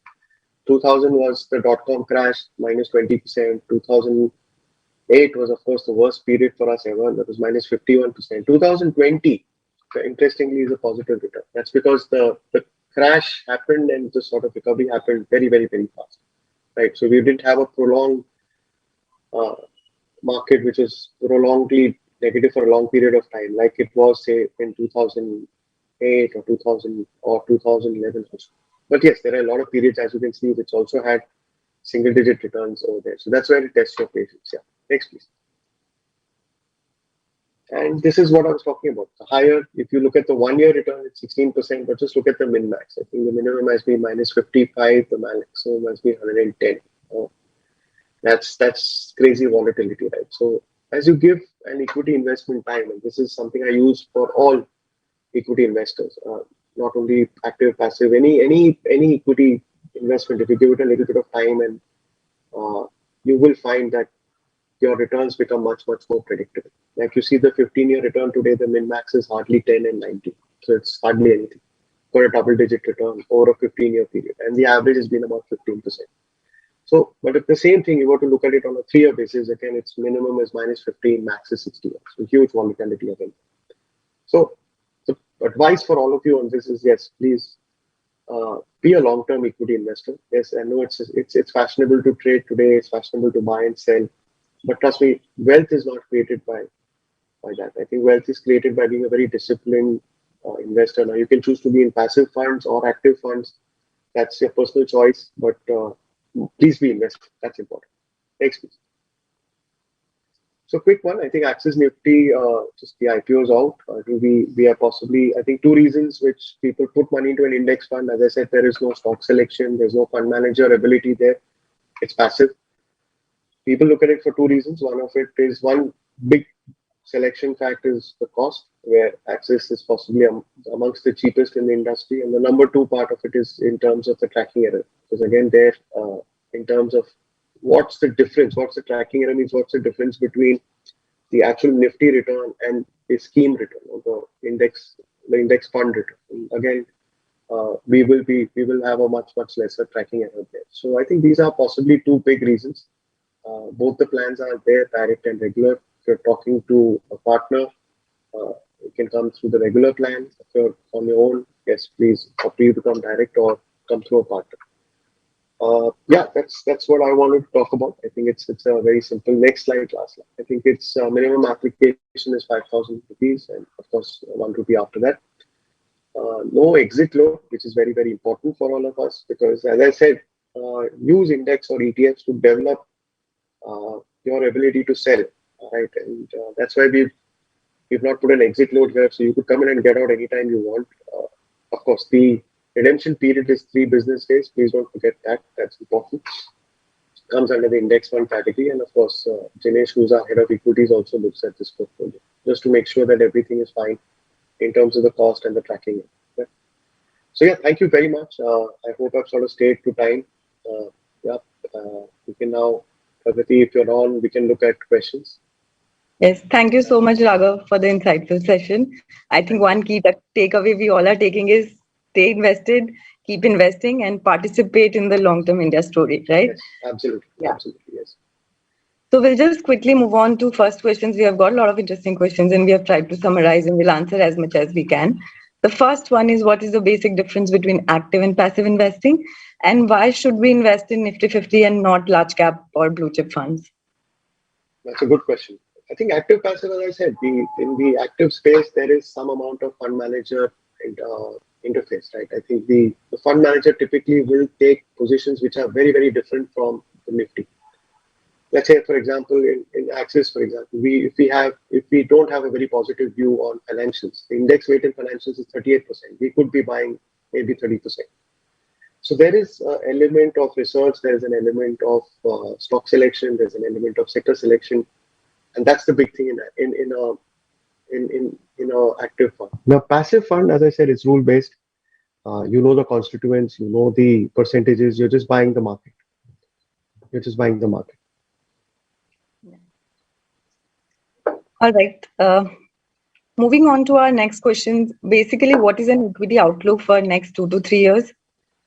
2000 was the dot-com crash, minus 20%. 2008 was, of course, the worst period for us ever. That was minus 51%. 2020, interestingly, is a positive return. That's because the crash happened and the sort of recovery happened very fast. Right. So we didn't have a prolonged uh, market which is prolongedly negative for a long period of time, like it was, say, in 2008 or 2000 or 2011 also. But yes, there are a lot of periods, as you can see, which also had single-digit returns over there. So that's where it tests your patience. Yeah. Next, please. And this is what I was talking about. The higher, if you look at the 1 year return, it's 16%, but just look at the min max. I think the minimum has been minus 55, the maximum has been 110. Oh, that's crazy volatility, right? So as you give an equity investment time, and this is something I use for all equity investors, not only active, passive, any equity investment, if you give it a little bit of time, and uh, you will find that your returns become much more predictable. Like you see the 15-year return today, the min max is hardly 10 and 90. So it's hardly anything for a double-digit return over a 15-year period. And the average has been about 15%. So, but if the same thing, you were to look at it on a 3 year basis, again, its minimum is minus 15, max is 61. So huge volatility again. So the advice for all of you on this is yes, please be a long-term equity investor. Yes, I know it's fashionable to trade today. It's fashionable to buy and sell, but trust me, wealth is not created by that. I think wealth is created by being a very disciplined investor. Now you can choose to be in passive funds or active funds. That's your personal choice, but please be invested. That's important. Next, please. So quick one. I think Axis Nifty, just the IPO is out. I think we are possibly. I think two reasons which people put money into an index fund. As I said, there is no stock selection. There's no fund manager ability there. It's passive. People look at it for two reasons. One of it is one big selection fact is the cost, where Axis is possibly amongst the cheapest in the industry, and the number two part of it is in terms of the tracking error. Because again, there in terms of what's the difference, what's the tracking error means, what's the difference between the actual Nifty return and the scheme return or the index fund return. And again, we will have a much lesser tracking error there. So I think these are possibly two big reasons. Both the plans are there, direct and regular. If you're talking to a partner, you can come through the regular plan. If you're on your own, yes, please, up to you to come direct or come through a partner. Yeah, that's what I wanted to talk about. I think it's a very simple. Next slide, last slide. I think its minimum application is 5,000 rupees, and of course 1 rupee after that. No exit load, which is very very important for all of us because, as I said, use index or ETFs to develop your ability to sell. Right, and that's why we've not put an exit load here, so you could come in and get out anytime you want. Of course, the redemption period is 3 business days. Please don't forget that. That's important. Comes under the index fund category. And of course, Jinesh, who's our head of equities, also looks at this portfolio just to make sure that everything is fine in terms of the cost and the tracking. Yeah. So, yeah, thank you very much. I hope I've sort of stayed to time. Yeah, we can now, Pragati, if you're on, we can look at questions. Yes, thank you so much, Raghav, for the insightful session. I think one key takeaway we all are taking is stay invested, keep investing, and participate in the long-term India story, right? Yes, absolutely. Yeah. Absolutely, yes. So we'll just quickly move on to first questions. We have got a lot of interesting questions, and we have tried to summarize and we'll answer as much as we can. The first one is, what is the basic difference between active and passive investing, and why should we invest in Nifty 50 and not large cap or blue chip funds? That's a good question. I think active passive, as I said, in the active space, there is some amount of fund manager and, interface, right? I think the fund manager typically will take positions which are very, very different from the Nifty. Let's say, for example, in Axis, for example, if we don't have a very positive view on financials, the index weighted financials is 38%. We could be buying maybe 30%. So there is an element of research, there is an element of stock selection, there's an element of sector selection, and that's the big thing in a active fund. Now, passive fund, as I said, is rule based. You know the constituents, you know the percentages. You're just buying the market. You're just buying the market. All right. Moving on to our next question. Basically, what is an equity outlook for next 2 to 3 years?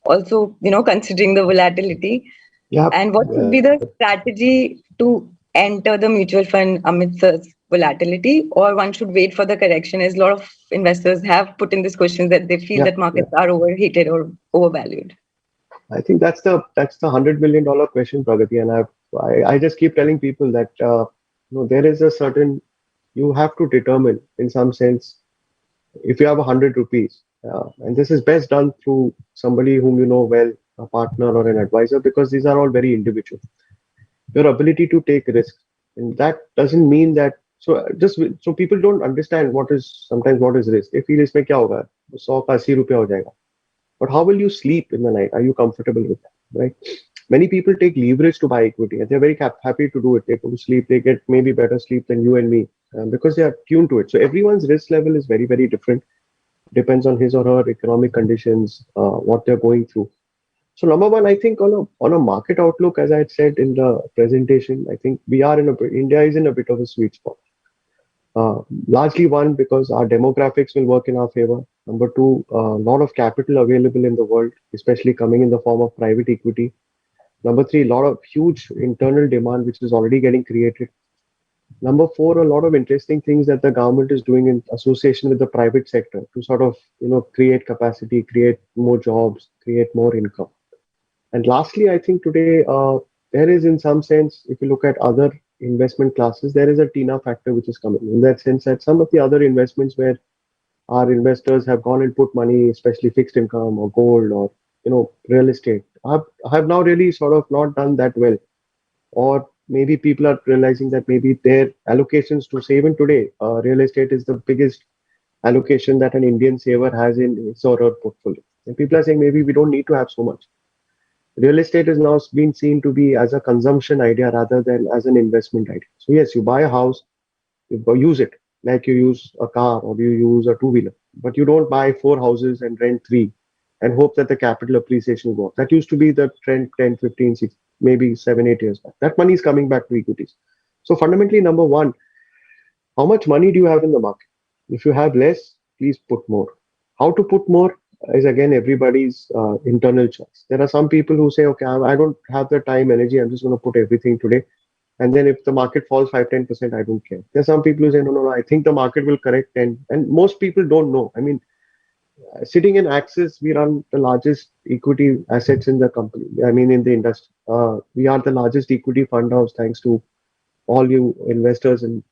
Also, considering the volatility. Yeah. And what would be the strategy to enter the mutual fund amidst such volatility, or one should wait for the correction? As a lot of investors have put in this question that they feel that markets are overheated or overvalued. I think that's the $100 million question, Pragati, and I just keep telling people that there is a certain, you have to determine in some sense, if you have 100 rupees, and this is best done through somebody whom you know well, a partner or an advisor, because these are all very individual. Your ability to take risks, and that doesn't mean that. So people don't understand what is risk. They feel इसमें क्या होगा, 100 का 80 रुपया हो जाएगा. But how will you sleep in the night? Are you comfortable with that, right? Many people take leverage to buy equity, and they're very happy to do it. They go to sleep, they get maybe better sleep than you and me, because they are tuned to it. So everyone's risk level is very, very different. Depends on his or her economic conditions, what they're going through. So number one, I think on a market outlook, as I had said in the presentation, I think India is in a bit of a sweet spot. Largely one, because our demographics will work in our favor. Number two, a lot of capital available in the world, especially coming in the form of private equity. Number three, a lot of huge internal demand which is already getting created. Number four, a lot of interesting things that the government is doing in association with the private sector to sort of create capacity, create more jobs, create more income. And lastly, I think today there is, in some sense, if you look at other investment classes, there is a TINA factor which is coming in that sense that some of the other investments where our investors have gone and put money, especially fixed income or gold or real estate, have now really sort of not done that well. Or maybe people are realizing that maybe their allocations to save in today, real estate is the biggest allocation that an Indian saver has in his or her portfolio. And people are saying maybe we don't need to have so much. Real estate is now being seen to be as a consumption idea rather than as an investment idea. So yes, you buy a house, you use it like you use a car or you use a two-wheeler, but you don't buy 4 houses and rent 3 and hope that the capital appreciation will go up. That used to be the trend 10, 15, 6, maybe 7, 8 years back. That money is coming back to equities. So fundamentally, number one, how much money do you have in the market? If you have less, please put more. How to put more is again everybody's internal choice. There are some people who say, okay, I don't have the time, energy, I'm just going to put everything today. And then if the market falls 5-10%, I don't care. There are some people who say, no, I think the market will correct. And most people don't know. I mean, sitting in Axis, we run the largest equity assets in the company. I mean, in the industry. We are the largest equity fund house thanks to all you investors in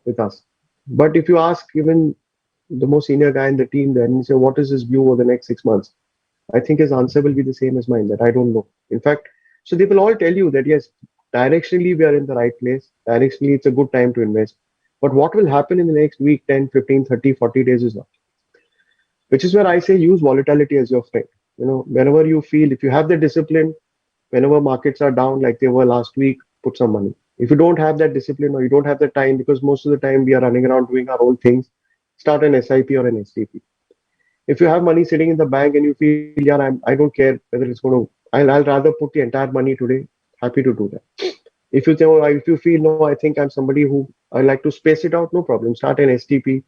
with us. But if you ask even the most senior guy in the team, then you say, what is his view over the next 6 months? I think his answer will be the same as mine, that I don't know. In fact, so they will all tell you that yes, directionally we are in the right place. Directionally, it's a good time to invest. But what will happen in the next week, 10, 15, 30, 40 days is not. Which is where I say use volatility as your friend. Whenever you feel, if you have the discipline, whenever markets are down like they were last week, put some money. If you don't have that discipline or you don't have the time, because most of the time we are running around doing our own things, start an SIP or an STP. If you have money sitting in the bank and you feel, yeah, I don't care whether it's going to, I'll rather put the entire money today. Happy to do that. If you say, oh, if you feel, no, I think I'm somebody who I like to space it out, no problem. Start an STP,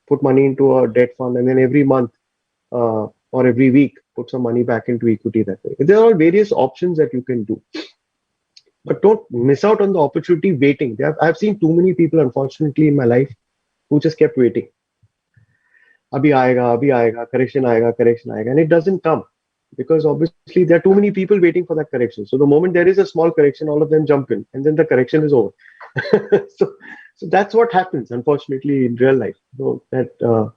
put money into a debt fund, and then every month or every week, put some money back into equity that way. There are various options that you can do, but don't miss out on the opportunity waiting. I've seen too many people, unfortunately, in my life who just kept waiting. Abhi aayega, correction aayega, and it doesn't come because obviously there are too many people waiting for that correction. So the moment there is a small correction, all of them jump in, and then the correction is over. so, so that's what happens, unfortunately, in real life. That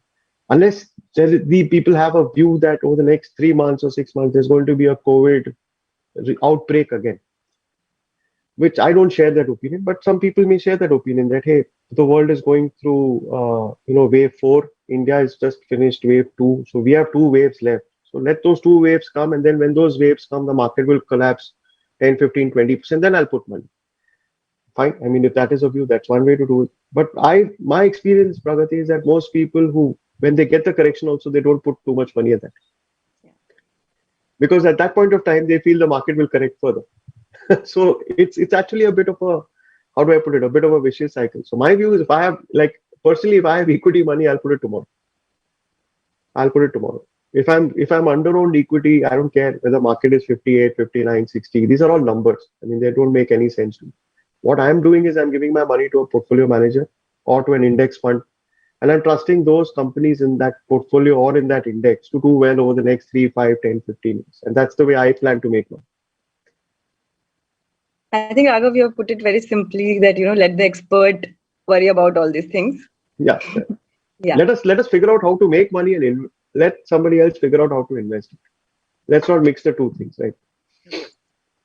unless the people have a view that over the next 3 months or 6 months there's going to be a COVID outbreak again, which I don't share that opinion, but some people may share that opinion that hey, the world is going through wave four. India has just finished wave two, so we have two waves left. So let those two waves come, and then when those waves come, the market will collapse 10, 15, 20%. Then I'll put money. Fine. I mean, if that is a view, that's one way to do it. But my experience, Pragati, is that most people who, when they get the correction, also they don't put too much money at that, Yeah. because at that point of time they feel the market will correct further. So it's actually a bit of a, how do I put it, a bit of a vicious cycle. So my view is, if I have, like, personally, if I have equity money, I'll put it tomorrow. I'll put it tomorrow. If I'm under owned equity, I don't care whether market is 58, 59, 60. These are all numbers. I mean, they don't make any sense to me. What I'm doing is I'm giving my money to a portfolio manager or to an index fund, and I'm trusting those companies in that portfolio or in that index to do well over the next 3, 5, 10, 15 years. And that's the way I plan to make money. I think Raghav, you have put it very simply that let the expert worry about all these things. Yeah. Yeah. Let us figure out how to make money and let somebody else figure out how to invest it. Let's not mix the two things, right?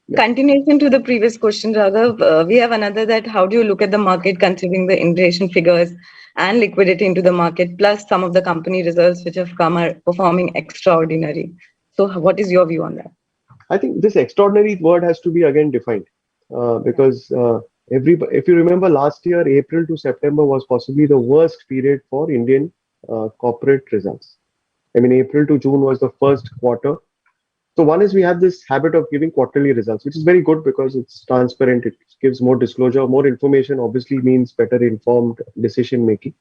Yeah. Continuation to the previous question, Raghav, we have another, that how do you look at the market considering the inflation figures and liquidity into the market, plus some of the company results which have come are performing extraordinary. So what is your view on that? I think this extraordinary word has to be again defined because if you remember last year, April to September was possibly the worst period for Indian corporate results. I mean, April to June was the first quarter. So one is we have this habit of giving quarterly results, which is very good because it's transparent. It gives more disclosure, more information. Obviously, means better informed decision making.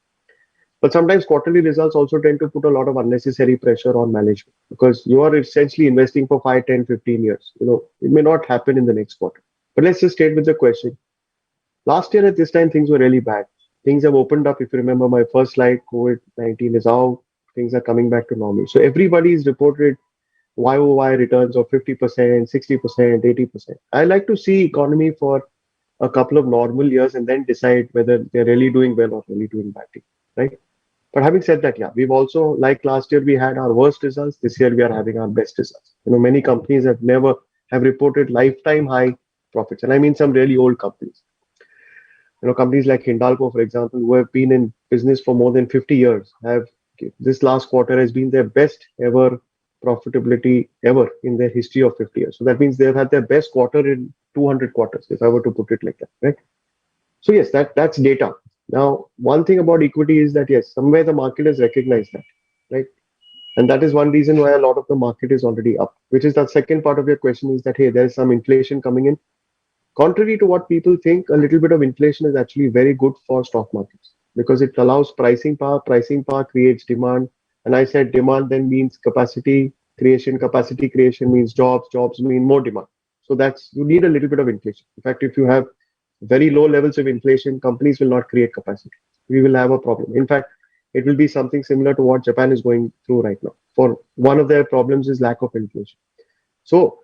But sometimes quarterly results also tend to put a lot of unnecessary pressure on management because you are essentially investing for 5, 10, 15 years. It may not happen in the next quarter. But let's just start with the question. Last year at this time, things were really bad. Things have opened up. If you remember my first slide, COVID-19 is out. Things are coming back to normal. So everybody's reported YOY returns of 50%, 60%, 80%. I like to see economy for a couple of normal years and then decide whether they're really doing well or really doing badly, right? But having said that, yeah, we've also, like last year, we had our worst results. This year, we are having our best results. Many companies have reported lifetime high profits, and I mean some really old companies. Companies like Hindalco, for example, who have been in business for more than 50 years, have this last quarter has been their best ever profitability ever in their history of 50 years. So that means they've had their best quarter in 200 quarters, if I were to put it like that, right? So yes, that's data. Now, one thing about equity is that yes, somewhere the market has recognized that, right? And that is one reason why a lot of the market is already up, which is the second part of your question is that, hey, there's some inflation coming in. Contrary to what people think, a little bit of inflation is actually very good for stock markets because it allows pricing power. Pricing power creates demand. And I said demand then means capacity creation. Capacity creation means jobs. Jobs mean more demand. So you need a little bit of inflation. In fact, if you have very low levels of inflation, companies will not create capacity. We will have a problem. In fact, it will be something similar to what Japan is going through right now. For one of their problems is lack of inflation. So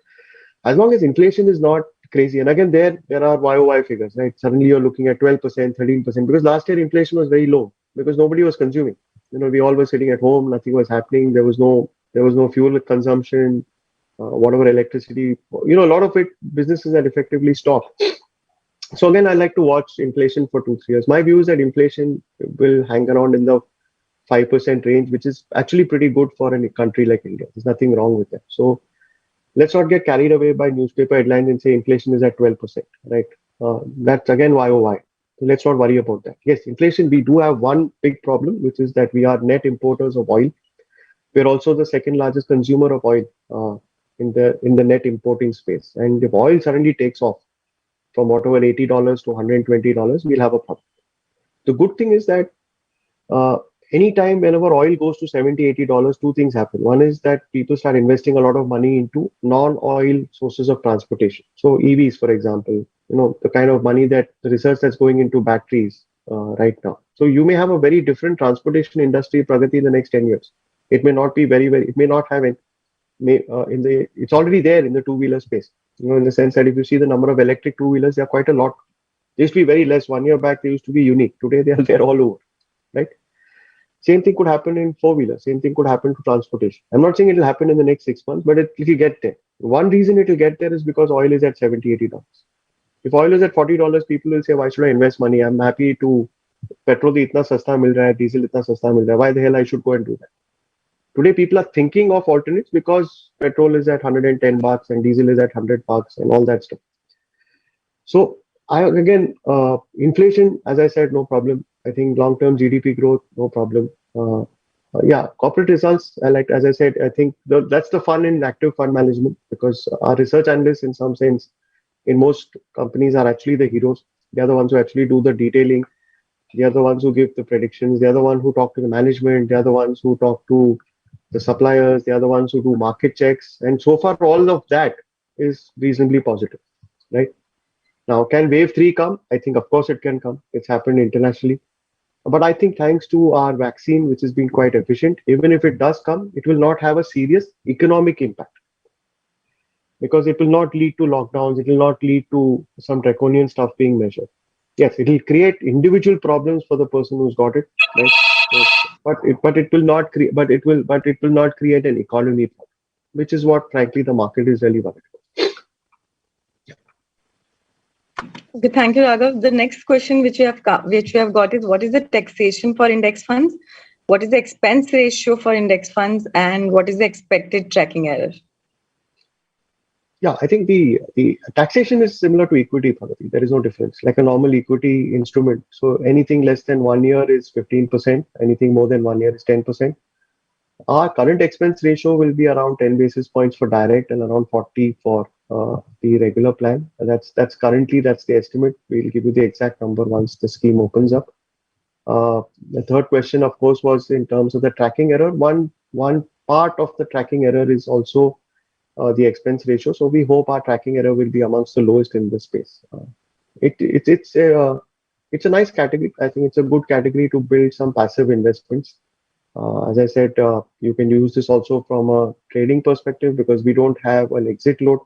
as long as inflation is not crazy, and again there are YOY figures, right? Suddenly you're looking at 12%, 13%, because last year inflation was very low because nobody was consuming. We all were sitting at home, nothing was happening. There was no fuel consumption, whatever electricity, a lot of it businesses had effectively stopped. So again, I like to watch inflation for 2, 3 years. My view is that inflation will hang around in the 5% range, which is actually pretty good for a country like India. There's nothing wrong with that. So let's not get carried away by newspaper headlines and say inflation is at 12%, right? That's again YOY. So let's not worry about that. Yes, inflation, we do have one big problem, which is that we are net importers of oil. We're also the second largest consumer of oil in the net importing space. And if oil suddenly takes off from whatever $80 to $120, we'll have a problem. The good thing is that uh, anytime whenever oil goes to 70, $80, two things happen. One is that people start investing a lot of money into non-oil sources of transportation. So EVs, for example, the kind of money that the research that's going into batteries right now. So you may have a very different transportation industry, Pragati, in the next 10 years. It may not be it may not have it. It's already there in the two-wheeler space. In the sense that if you see the number of electric two-wheelers, they are quite a lot. They used to be very less. 1 year back, they used to be unique. Today, they are there all over, right? Same thing could happen in four-wheeler. Same thing could happen to transportation. I'm not saying it will happen in the next 6 months, but it will get there. One reason it will get there is because oil is at 70, $80. If oil is at $40, people will say, why should I invest money? I'm happy to petrol itna sasta mil raha hai, diesel itna sasta mil raha hai. Why the hell I should go and do that? Today, people are thinking of alternates because petrol is at 110 bucks and diesel is at 100 bucks and all that stuff. So inflation, as I said, no problem. I think long-term GDP growth, no problem. Yeah, corporate results. As I said, I think that's the fun in active fund management because our research analysts, in some sense, in most companies, are actually the heroes. They are the ones who actually do the detailing. They are the ones who give the predictions. They are the ones who talk to the management. They are the ones who talk to the suppliers. They are the ones who do market checks. And so far, all of that is reasonably positive, right? Now, can wave three come? I think, of course, it can come. It's happened internationally. But I think thanks to our vaccine, which has been quite efficient, even if it does come, it will not have a serious economic impact because it will not lead to lockdowns. It will not lead to some draconian stuff being measured. Yes, it will create individual problems for the person who's got it, right? So, but it will not create but it will not create an economy problem, which is what frankly the market is really worried about. Okay, thank you, Raghav. The next question which we have got is what is the taxation for index funds? What is the expense ratio for index funds, and what is the expected tracking error? Yeah, I think the taxation is similar to equity, Bhagati. There is no difference. Like a normal equity instrument. So anything less than 1 year is 15%. Anything more than 1 year is 10%. Our current expense ratio will be around 10 basis points for direct and around 40 for the regular plan. That's the estimate. We'll give you the exact number once the scheme opens up. The third question, of course, was in terms of the tracking error. One part of the tracking error is also the expense ratio. So we hope our tracking error will be amongst the lowest in the space. It's a nice category. I think it's a good category to build some passive investments. As I said, you can use this also from a trading perspective because we don't have an exit load.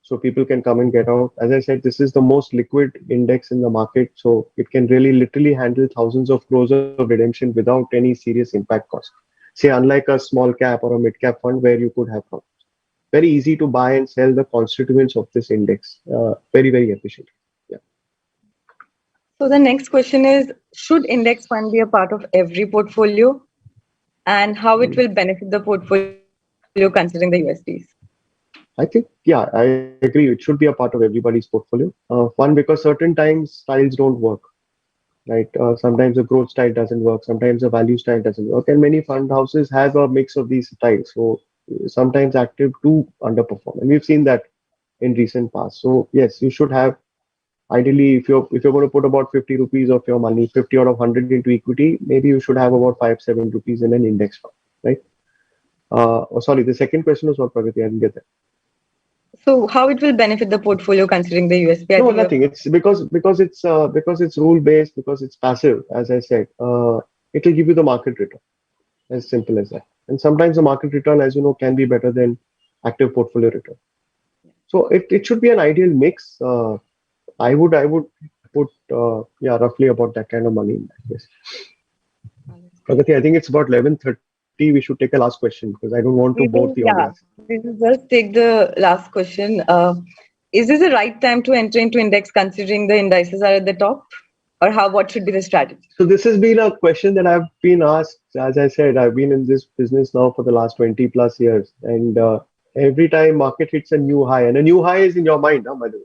So people can come and get out. As I said, this is the most liquid index in the market. So it can really literally handle thousands of crores of redemption without any serious impact cost. Say, unlike a small cap or a mid cap fund where you could have problems. Very easy to buy and sell the constituents of this index. Very, very efficient. Yeah. So the next question is, should index fund be a part of every portfolio, and how it will benefit the portfolio considering the USDs? I think, yeah, I agree. It should be a part of everybody's portfolio. One, because certain times styles don't work, right? Sometimes the growth style doesn't work. Sometimes the value style doesn't work. And many fund houses have a mix of these styles. So sometimes active do underperform. And we've seen that in recent past. So yes, you should have ideally if you're going to put about 50 rupees of your money, 50 out of 100 into equity, maybe you should have about 5-7 rupees in an index fund, right? Sorry, the second question was what, Pragati? I didn't get that. So how it will benefit the portfolio considering the USP? I No, think nothing. It's because it's rule based, because it's passive. As I said, it will give you the market return. As simple as that. And sometimes the market return, as you know, can be better than active portfolio return. So it should be an ideal mix. I would put roughly about that kind of money in that case. Oh, that's great. Pragati, I think it's about 11:30. We should take a last question because I don't want to bore the audience. We will just take the last question. Is this the right time to enter into index considering the indices are at the top? Or how, what should be the strategy? So this has been a question that I've been asked. As I said, I've been in this business now for the last 20 plus years, and every time market hits a new high, and a new high is in your mind, by the way.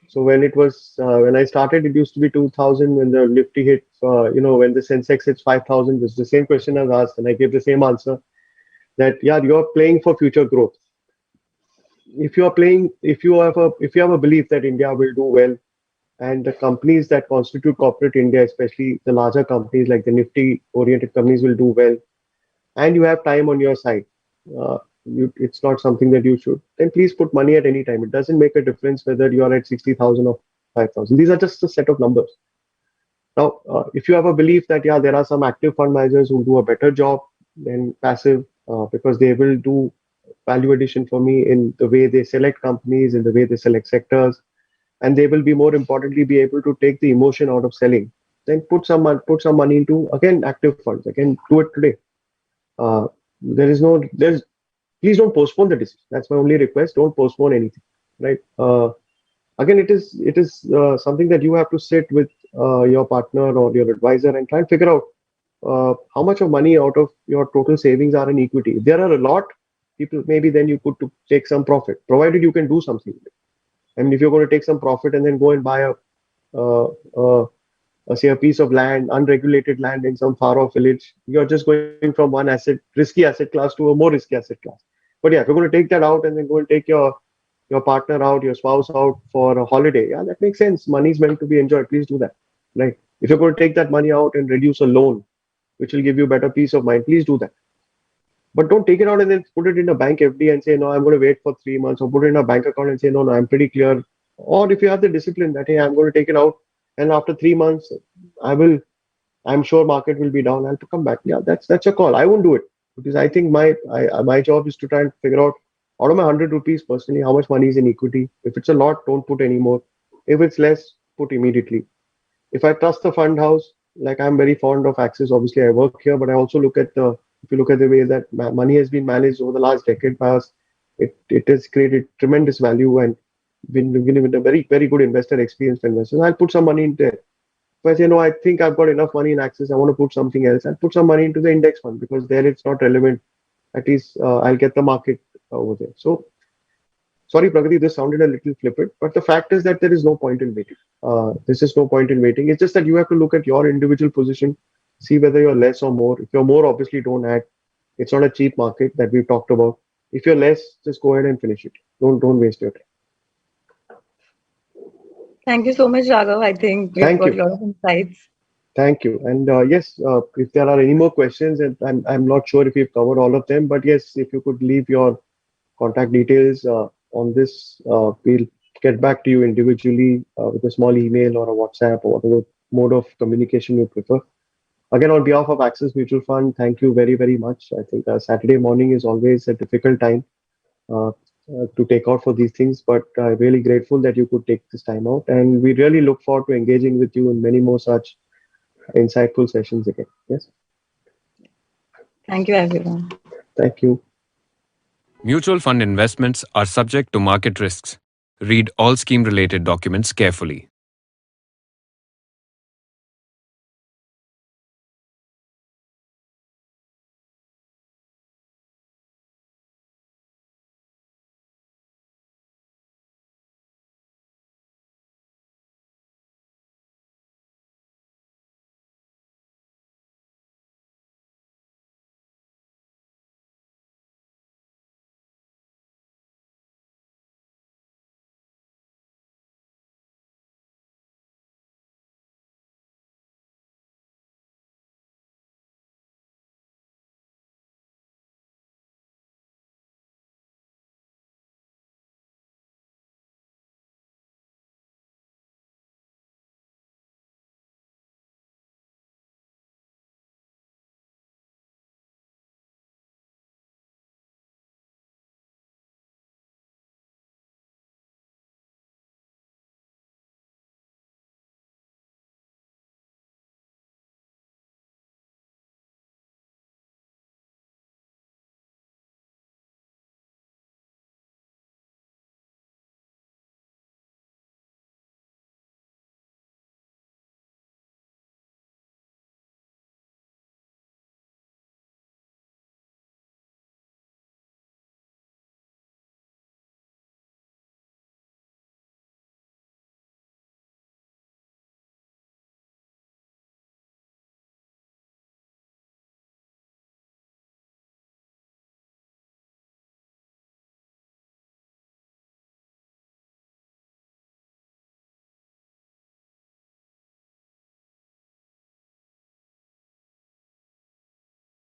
So when I started, it used to be 2000 when the Nifty hit, when the Sensex hits 5000. It's the same question I was asked, and I gave the same answer that yeah, you're playing for future growth. If you have a belief that India will do well, and the companies that constitute corporate India, especially the larger companies like the Nifty oriented companies, will do well, and you have time on your side, it's not something that you should, then please put money at any time. It doesn't make a difference whether you are at 60,000 or 5,000. These are just a set of numbers. Now, if you have a belief that, yeah, there are some active fund managers who do a better job than passive because they will do value addition for me in the way they select companies, in the way they select sectors, and they will be more importantly be able to take the emotion out of selling, then put some money into again active funds. Again, do it today. There's Please don't postpone the decision. That's my only request. Don't postpone anything, right? Again, it is something that you have to sit with your partner or your advisor and try and figure out how much of money out of your total savings are in equity. If there are a lot, people, maybe then you put to take some profit, provided you can do something. I mean, if you're going to take some profit and then go and buy uh, uh, say a piece of land, unregulated land in some far off village, you're just going from one risky asset class to a more risky asset class. But yeah, if you're going to take that out and then go and take your partner out, your spouse out for a holiday, yeah, that makes sense. Money is meant to be enjoyed. Please do that. Right? If you're going to take that money out and reduce a loan, which will give you better peace of mind, please do that. But don't take it out and then put it in a bank FD and say, no, I'm going to wait for 3 months, or put it in a bank account and say, no, no, I'm pretty clear. Or if you have the discipline that, hey, I'm going to take it out and after 3 months, I will, I'm sure market will be down. I'll come back. Yeah, that's a call. I won't do it because I think my job is to try and figure out of my 100 rupees personally, how much money is in equity. If it's a lot, don't put any more. If it's less, put immediately. If I trust the fund house, like I'm very fond of Axis, obviously I work here, but I also look at if you look at the way that money has been managed over the last decade by us, it has created tremendous value and been given a very, very good investor experience for investors. I'll put some money in there. If I say, no, I think I've got enough money in Axis, I want to put something else, I'll put some money into the index fund because there it's not relevant. At least I'll get the market over there. So, sorry, Pragati, this sounded a little flippant, but the fact is that there is no point in waiting. This is no point in waiting. It's just that you have to look at your individual position, see whether you're less or more. If you're more, obviously don't add. It's not a cheap market that we've talked about. If you're less, just go ahead and finish it. Don't waste your time. Thank you so much, Raghav. I think we've Thank got a you. lot of insights. Thank you. And yes, if there are any more questions, and I'm not sure if we've covered all of them, but yes, if you could leave your contact details on this, we'll get back to you individually with a small email or a WhatsApp or whatever mode of communication you prefer. Again, on behalf of Access Mutual Fund, thank you very, very much. I think Saturday morning is always a difficult time to take out for these things, but really grateful that you could take this time out. And we really look forward to engaging with you in many more such insightful sessions again. Yes. Thank you, everyone. Thank you. Mutual fund investments are subject to market risks. Read all scheme related documents carefully.